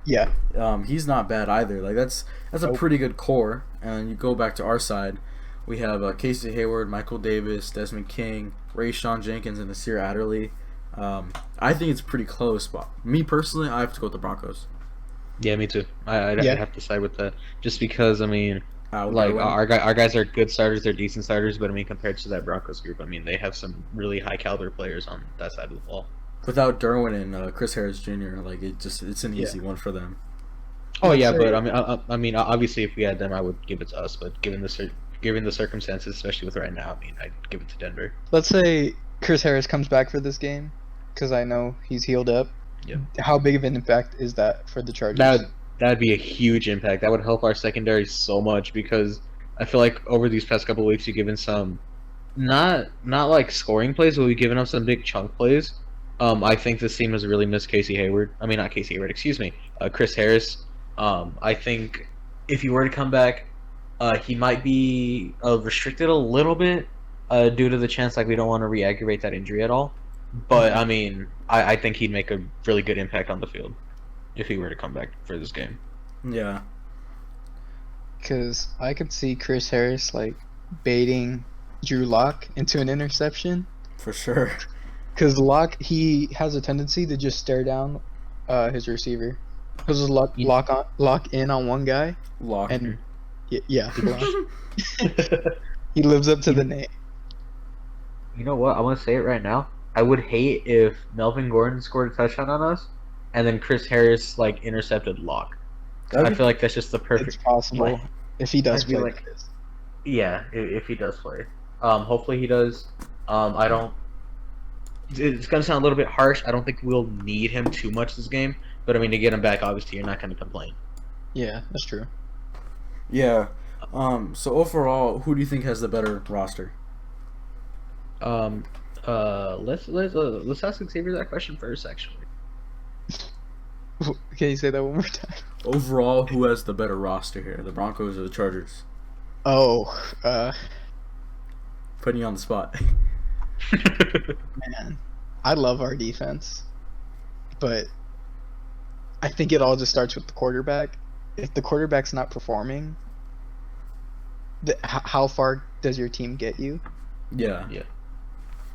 Yeah. He's not bad either. Like that's a Nope. pretty good core. And you go back to our side, we have Casey Hayward, Michael Davis, Desmond King, Rayshawn Jenkins, and Nasir Adderley. I think it's pretty close, but me personally, I have to go with the Broncos. Yeah, me too. I'd Yeah. have to side with that, just because I mean, Would like win. our guys are good starters, they're decent starters, but I mean compared to that Broncos group, I mean they have some really high caliber players on that side of the ball. Without Derwin and Chris Harris Jr., like it's an Yeah. easy one for them. Oh Let's yeah, say- but I mean obviously if we had them, I would give it to us. But given the circumstances, especially with right now, I mean I'd give it to Denver. Let's say Chris Harris comes back for this game, because I know he's healed up. Yeah. How big of an impact is that for the Chargers? That'd be a huge impact. That would help our secondary so much because I feel like over these past couple of weeks you've given some not like scoring plays, but we've given up some big chunk plays. I think this team has really missed Casey Hayward. I mean not Casey Hayward, excuse me. Chris Harris. I think if he were to come back, he might be restricted a little bit due to the chance like we don't want to re-aggravate that injury at all. But I mean, I think he'd make a really good impact on the field if he were to come back for this game. Yeah. Because I could see Chris Harris like baiting Drew Lock into an interception. For sure. Because Lock, he has a tendency to just stare down his receiver. He'll just lock in on one guy, Lock. and yeah, Lock. He lives up to the name. You know what? I want to say it right now. I would hate if Melvin Gordon scored a touchdown on us, and then Chris Harris like intercepted Locke. I feel like that's just the It's perfect. possible Like, if he does I feel play like- this. Yeah, if he does play. Hopefully he does. I don't. It's gonna sound a little bit harsh. I don't think we'll need him too much this game, but I mean to get him back, obviously you're not gonna complain. Yeah, that's true. Yeah. So overall, who do you think has the better roster? Let's ask Xavier that question first, actually. Can you say that one more time? Overall, who has the better roster here? The Broncos or the Chargers? Oh, Putting you on the spot. man, I love our defense, but I think it all just starts with the quarterback. If the quarterback's not performing, how far does your team get you? Yeah.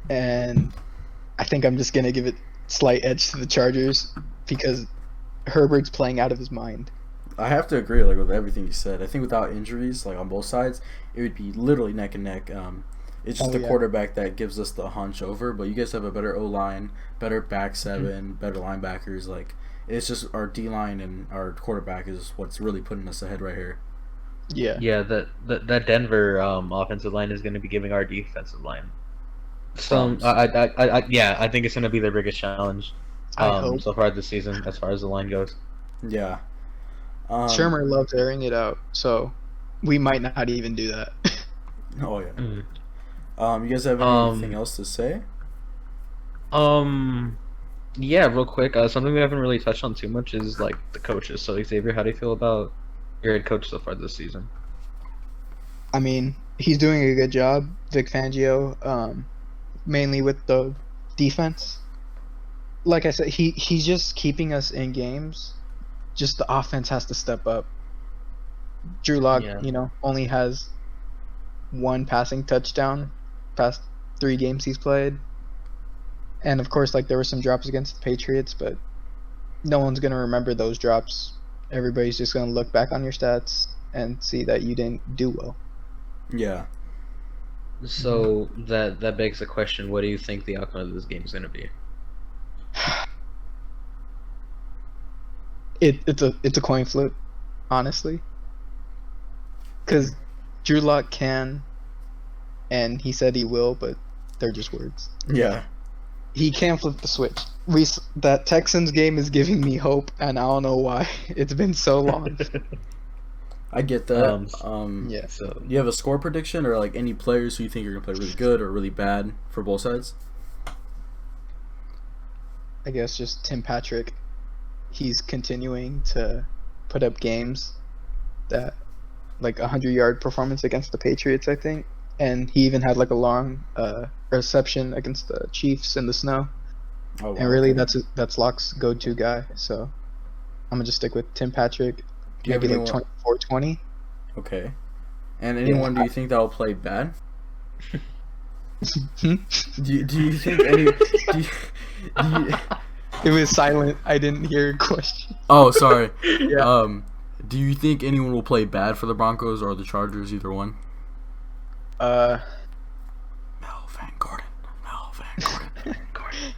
And I think I'm just gonna give it slight edge to the Chargers because Herbert's playing out of his mind. I have to agree, like with everything you said. I think without injuries, like on both sides, it would be literally neck and neck. It's just the quarterback that gives us the hunch over. But you guys have a better O line, better back seven, better linebackers. Like it's just our D line and our quarterback is what's really putting us ahead right here. Yeah. Yeah, that Denver offensive line is going to be giving our defensive line some. I think it's going to be their biggest challenge I hope. so far this season, as far as the line goes. Yeah. Shermer loves airing it out, so we might not even do that. Oh yeah. Mhm. You guys have anything else to say? Yeah, real quick. Something we haven't really touched on too much is like the coaches. So Xavier, how do you feel about your head coach so far this season? I mean, he's doing a good job, Vic Fangio, mainly with the defense. Like I said, he's just keeping us in games. Just the offense has to step up. Drew Lock, Yeah. only has one passing touchdown past 3 games he's played. And of course, like there were some drops against the Patriots, but no one's gonna remember those drops. Everybody's just gonna look back on your stats and see that you didn't do well. Yeah. So that begs the question: what do you think the outcome of this game is going to be? It's a coin flip, honestly. Because Drew Lock can, and he said he will, but they're just words. Yeah. He can flip the switch. That Texans game is giving me hope, and I don't know why. It's been so long. I get that. Yeah. So Do you have a score prediction or like any players who you think are gonna play really good or really bad for both sides? I guess just Tim Patrick. He's continuing to put up games that, like 100-yard performance against the Patriots, I think. and he even had like a long reception against the Chiefs in the snow. Oh, wow, And really, okay. that's Locke's go-to guy. So I'm gonna just stick with Tim Patrick. Do you have Maybe like anyone? 24-20. Okay. And Yeah. anyone do you think that will play bad? Hmm? Do you think any? Do you, It was silent. I didn't hear your question. oh, sorry. Yeah. Do you think anyone will play bad for the Broncos or the Chargers? Either one. Uh, Melvin Gordon. Melvin Gordon.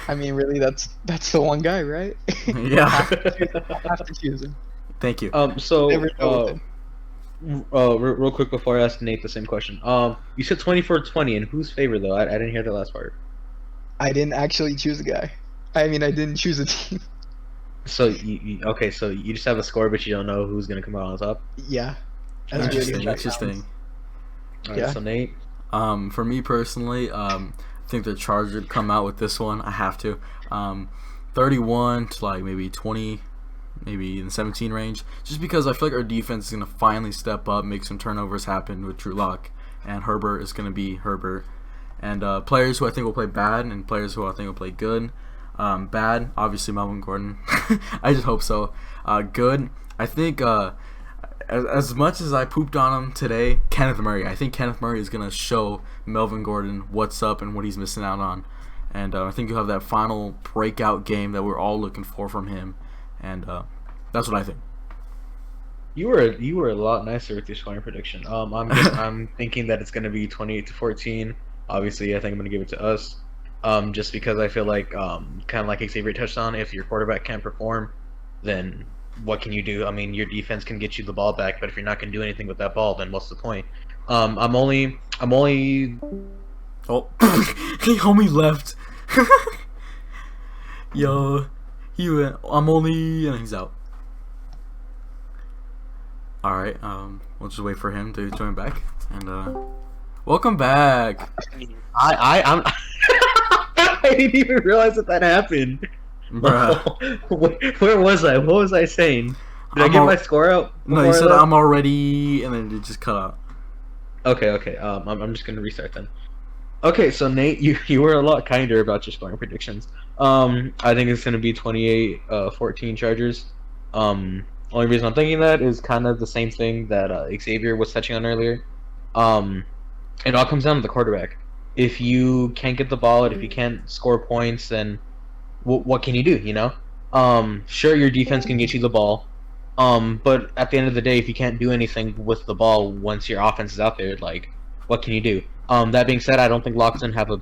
I mean, really, that's the one guy, right? Yeah. I have to choose him. Thank you. So Never know with him. real quick before I ask Nate the same question. You said 24-20, and whose favor though? I didn't hear the last part. I didn't actually choose a guy. I mean, I didn't choose a team. So okay, so you just have a score, but you don't know who's gonna come out on top. Yeah. As weird as that Interesting. sounds. All right, Yeah. so Nate. For me personally, I think the Chargers would come out with this one. I have to. 31 to like maybe 20, maybe in the 17 range. Just because I feel like our defense is gonna finally step up, make some turnovers happen with Drew Lock, and Herbert is gonna be Herbert. And players who I think will play bad, and players who I think will play good. Bad, obviously Melvin Gordon. I just hope so. Good, I think. As much as I pooped on him today, Kenneth Murray. I think Kenneth Murray is gonna show Melvin Gordon what's up and what he's missing out on. And I think you'll have that final breakout game that we're all looking for from him. And that's what I think. You were a lot nicer with your scoring prediction. I'm thinking that it's gonna be 28-14. Obviously, I think I'm gonna give it to us. Just because I feel like kind of like Xavier touched on, if your quarterback can't perform, then what can you do? I mean, your defense can get you the ball back, but if you're not gonna do anything with that ball, then what's the point? I'm only Oh, he homie left. Yo, he went. I'm only, and he's out. All right. We'll just wait for him to join back. And welcome back, I'm I didn't even realize that happened. bruh. Where was I? What was I saying? Did I I'm get al- my score out? No, before you I said left? I'm already, and then it just cut out. Okay. I'm just gonna restart then. Okay, so Nate, you were a lot kinder about your scoring predictions. I think it's gonna be 28-14 Chargers. Only reason I'm thinking that is kind of the same thing that Xavier was touching on earlier. It all comes down to the quarterback. If you can't get the ball, and if you can't score points, then what can you do? You know, sure, your defense can get you the ball. But at the end of the day, if you can't do anything with the ball once your offense is out there, like, what can you do? That being said, I don't think Locke's gonna have a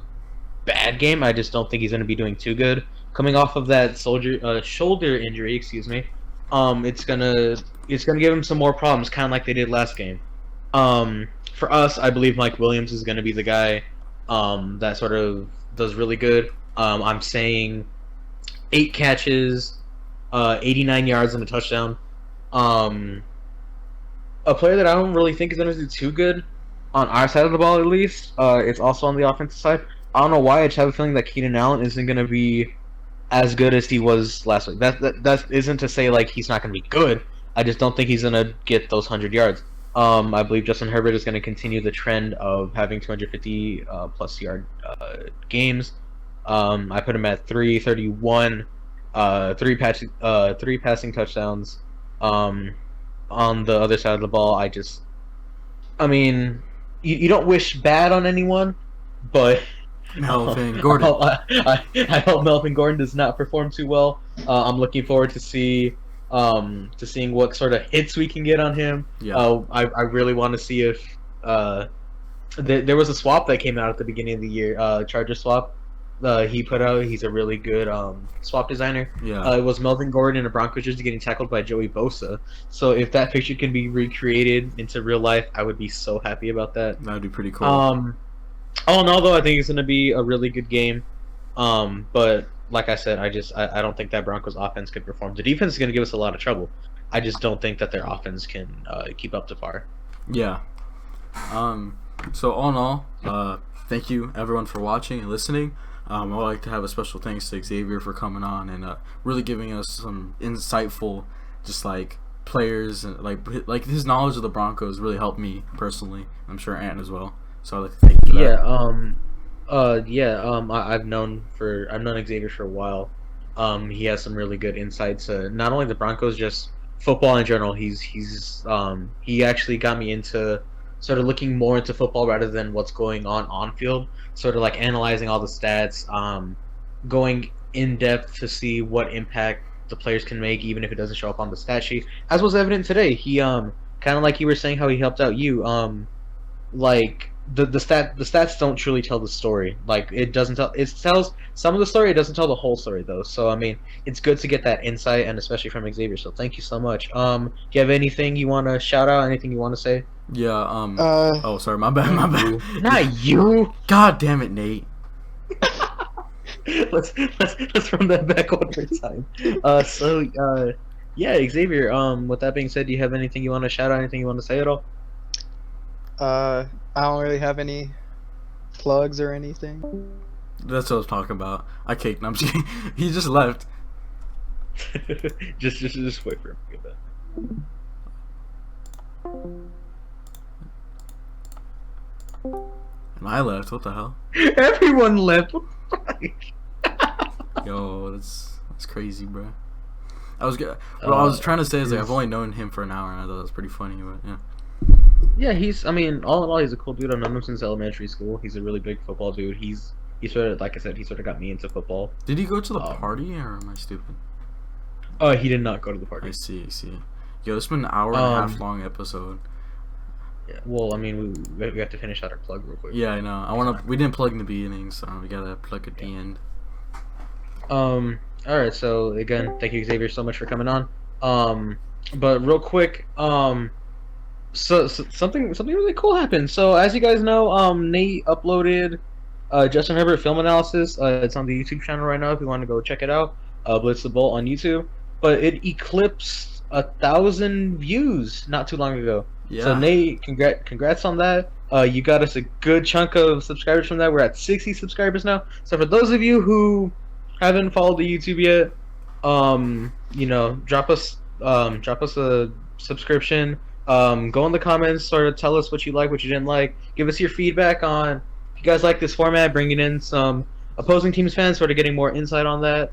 bad game. I just don't think he's gonna be doing too good. Coming off of that shoulder injury, excuse me, it's gonna give him some more problems, kind of like they did last game. For us, I believe Mike Williams is gonna be the guy that sort of does really good. I'm saying 8 catches, 89 yards and a touchdown. A player that I don't really think is going to do too good on our side of the ball, at least. It's also on the offensive side. I don't know why. I just have a feeling that Keenan Allen isn't going to be as good as he was last week. That isn't to say like he's not going to be good. I just don't think he's going to get those 100 yards. I believe Justin Herbert is going to continue the trend of having 250 plus yard games. I put him at 331, three passing touchdowns. On the other side of the ball, I mean, you don't wish bad on anyone, but Melvin Gordon. I hope Melvin Gordon does not perform too well. I'm looking forward to seeing what sort of hits we can get on him. Yeah. I really want to see if there was a swap that came out at the beginning of the year, Charger swap. He put out. He's a really good swap designer. Yeah. It was Melvin Gordon in a Broncos jersey getting tackled by Joey Bosa. So if that picture can be recreated into real life, I would be so happy about that. That'd be pretty cool. All in all, though, I think it's going to be a really good game. But like I said, I don't think that Broncos offense can perform. The defense is going to give us a lot of trouble. I just don't think that their offense can keep up to par. Yeah. So all in all, thank you everyone for watching and listening. I'd like to have a special thanks to Xavier for coming on and really giving us some insightful, just like players and like his knowledge of the Broncos really helped me personally. I'm sure Ant as well. So I'd like to thank you for that. I've known Xavier for a while. He has some really good insights. Not only the Broncos, just football in general. He actually got me into sort of looking more into football rather than what's going on field. Sort of like analyzing all the stats, going in depth to see what impact the players can make, even if it doesn't show up on the stat sheet. As was evident today, he kind of like you were saying how he helped out you. Like the stats don't truly tell the story. Like it tells some of the story. It doesn't tell the whole story though. So I mean, it's good to get that insight, and especially from Xavier. So thank you so much. Do you have anything you want to shout out? Anything you want to say? Yeah. Oh, sorry. My bad. Not you. God damn it, Nate. let's run that back one more time. Yeah, Xavier. With that being said, do you have anything you want to shout out? Anything you want to say at all? I don't really have any plugs or anything. That's what I was talking about. I caked him. He just left. just wait for him to get back. And I left. What the hell? Everyone left. Yo, that's crazy, bro. What I was trying to say is like I've only known him for an hour, and I thought that was pretty funny. But yeah. Yeah, I mean, all in all, he's a cool dude. I've known him since elementary school. He's a really big football dude. He sort of, like I said, he sort of got me into football. Did he go to the party, or am I stupid? He did not go to the party. I see. Yo, this has been an hour and a half long episode. Yeah. Well, I mean, we have to finish out our plug real quick. Yeah, I know. We didn't plug in the beginning, so we gotta plug at the end. All right. So again, thank you, Xavier, so much for coming on. But real quick, So something really cool happened. So as you guys know, Nate uploaded Justin Herbert film analysis. It's on the YouTube channel right now if you want to go check it out. Blitz The Bolt on YouTube. But it eclipsed 1,000 views not too long ago. Yeah. So Nate, congrats on that. You got us a good chunk of subscribers from that. We're at 60 subscribers now. So for those of you who haven't followed the YouTube yet, drop us a subscription. Go in the comments, sort of tell us what you like, what you didn't like. Give us your feedback on if you guys like this format, bringing in some opposing teams fans, sort of getting more insight on that.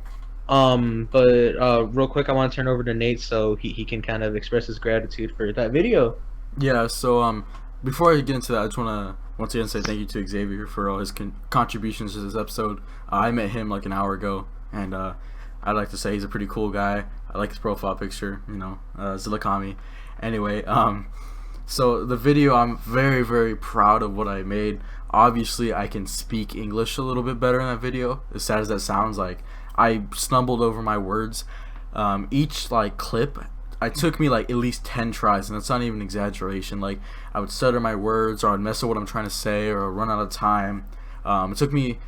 But real quick, I want to turn over to Nate so he can kind of express his gratitude for that video. Yeah, so before I get into that, I just want to once again say thank you to Xavier for all his contributions to this episode. I met him like an hour ago, and I'd like to say he's a pretty cool guy. I like his profile picture, Zilakami. Anyway, so the video, I'm very, very proud of what I made. Obviously, I can speak English a little bit better in that video. As sad as that sounds, like I stumbled over my words. Each clip, it took me like at least 10 tries, and that's not even an exaggeration. Like I would stutter my words, or I'd mess up what I'm trying to say, or run out of time. It took me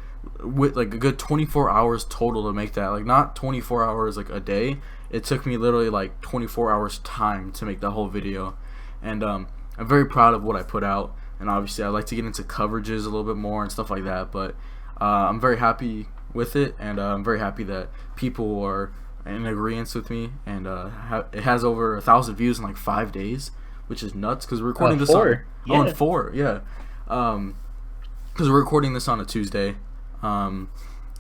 with like a good 24 hours total to make that. Like not 24 hours like a day. It took me literally like 24 hours time to make that whole video, and I'm very proud of what I put out. And obviously I like to get into coverages a little bit more and stuff like that, but I'm very happy with it, and I'm very happy that people are in agreement with me, and it has over 1,000 views in like 5 days, which is nuts because we're recording this on 4, yeah, because we're recording this on a Tuesday.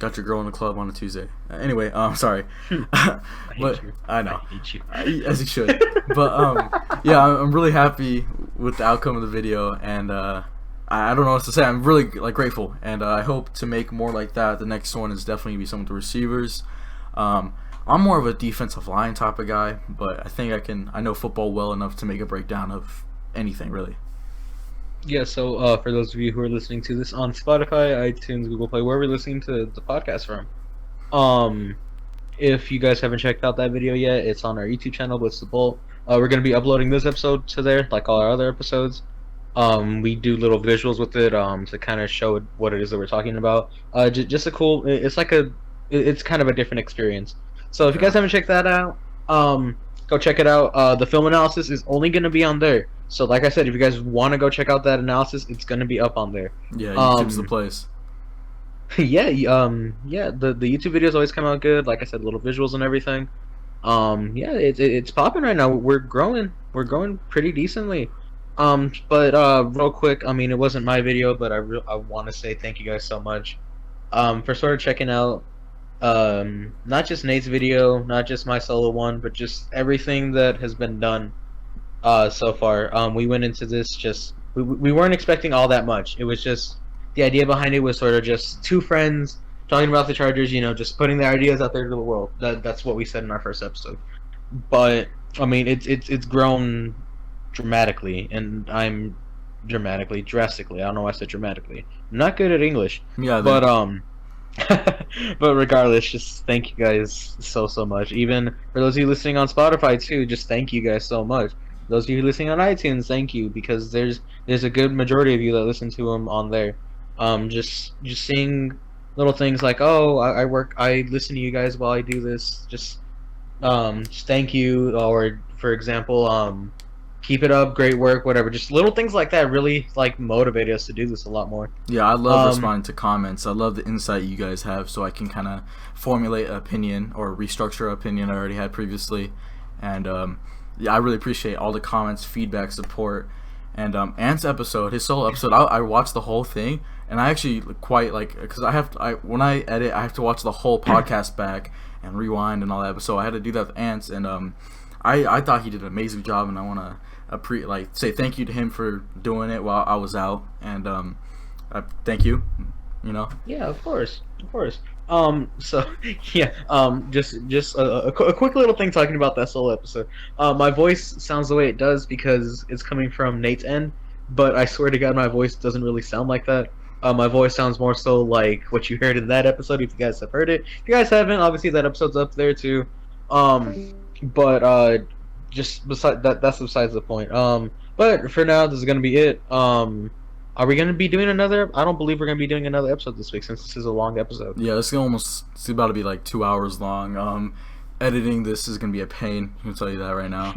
Got your girl in the club on a Tuesday. Anyway, sorry. I know. I hate you. As you should. But yeah, I'm really happy with the outcome of the video, and I don't know what to say. I'm really grateful, and I hope to make more like that. The next one is definitely gonna be some of the receivers. I'm more of a defensive line type of guy, but I think I know football well enough to make a breakdown of anything really. Yeah, so for those of you who are listening to this on Spotify, iTunes, Google Play, wherever you're listening to the podcast from, if you guys haven't checked out that video yet, it's on our YouTube channel, Blitz The Bolt. We're going to be uploading this episode to there, like all our other episodes. We do little visuals with it to kind of show what it is that we're talking about. Just a cool, it's kind of a different experience. So if you guys haven't checked that out, go check it out. The film analysis is only going to be on there. So like I said, if you guys want to go check out that analysis, it's going to be up on there. Yeah, YouTube's the place. Yeah, the YouTube videos always come out good. Like I said, little visuals and everything. Yeah, it's popping right now. We're growing. We're growing pretty decently. But real quick, I mean, it wasn't my video, but I want to say thank you guys so much for sort of checking out not just Nate's video, not just my solo one, but just everything that has been done so far. We went into this just we weren't expecting all that much. It was just the idea behind it was sort of just two friends talking about the Chargers, you know, just putting their ideas out there to the world. That's what we said in our first episode. But I mean, it's grown dramatically, and I'm drastically. I don't know why I said dramatically. I'm not good at English. Yeah, but but regardless, just thank you guys so much. Even for those of you listening on Spotify too, just thank you guys so much. Those of you listening on iTunes, thank you, because there's a good majority of you that listen to them on there. Just seeing little things like, oh, I listen to you guys while I do this. Just thank you, or for example, keep it up, great work, whatever. Just little things like that really like motivated us to do this a lot more. Yeah, I love responding to comments. I love the insight you guys have, so I can kind of formulate an opinion or restructure an opinion I already had previously. And yeah, I really appreciate all the comments, feedback, support. And Ant's episode, his solo episode, I watched the whole thing, and I actually quite like, because when I edit, I have to watch the whole podcast back and rewind and all that. So I had to do that with Ant's, and I thought he did an amazing job, and I want to say thank you to him for doing it while I was out, and thank you, you know. Yeah, of course. So yeah, just a quick little thing talking about that solo episode. My voice sounds the way it does because it's coming from Nate's end, but I swear to God, my voice doesn't really sound like that. My voice sounds more so like what you heard in that episode. If you guys have heard it, if you guys haven't, obviously that episode's up there too. But just beside that, that's besides the point. But for now, this is gonna be it. Are we gonna be doing another? I don't believe we're gonna be doing another episode this week since this is a long episode. Yeah, it's about to be like 2 hours long. Editing this is gonna be a pain. I can tell you that right now.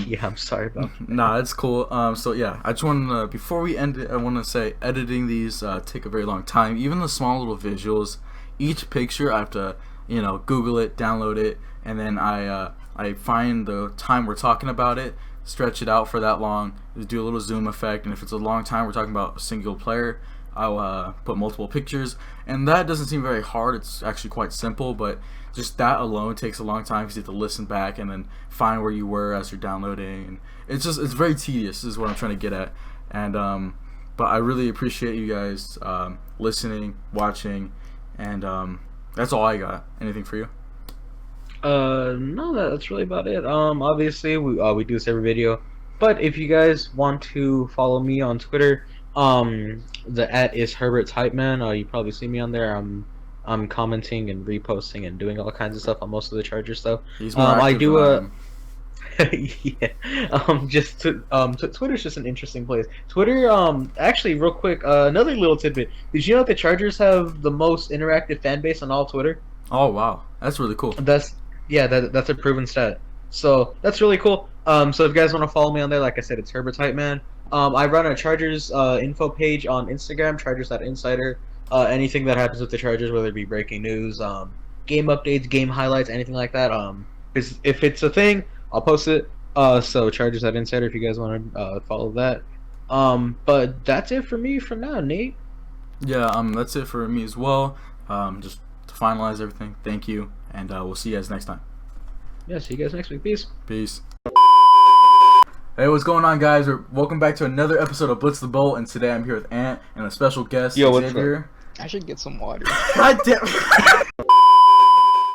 Yeah, I'm sorry about that. Nah, it's cool. So yeah, I just want to before we end it, I want to say editing these take a very long time. Even the small little visuals, each picture I have to Google it, download it, and then I find the time we're talking about it, stretch it out for that long, do a little zoom effect, and if it's a long time we're talking about a single player, I'll put multiple pictures, and that doesn't seem very hard. It's actually quite simple, but just that alone takes a long time because you have to listen back and then find where you were as you're downloading, and it's very tedious is what I'm trying to get at. And but I really appreciate you guys listening, watching, and that's all I got. Anything for you? No, that's really about it. Obviously we do this every video, but if you guys want to follow me on Twitter, the @ is Herbert's Hype Man. You probably see me on there. I'm commenting and reposting and doing all kinds of stuff on most of the Charger stuff. He's more active I do than yeah. Twitter's just an interesting place. Twitter, actually, real quick, another little tidbit. Did you know that the Chargers have the most interactive fan base on all Twitter? Oh wow, that's really cool. That's a proven stat. So that's really cool. So if you guys want to follow me on there, like I said, it's Herbert Hype Man. I run a Chargers info page on Instagram, Chargers.insider. Anything that happens with the Chargers, whether it be breaking news, game updates, game highlights, anything like that. If it's a thing, I'll post it. So Chargers.insider if you guys want to follow that. But that's it for me for now, Nate. Yeah, that's it for me as well. Just to finalize everything, thank you, and we'll see you guys next time. Yeah, see you guys next week. Peace. Peace. Hey, what's going on, guys? Welcome back to another episode of Blitz the Bolt, and today I'm here with Ant and a special guest, Yo, what's Xavier. I should get some water. God damn.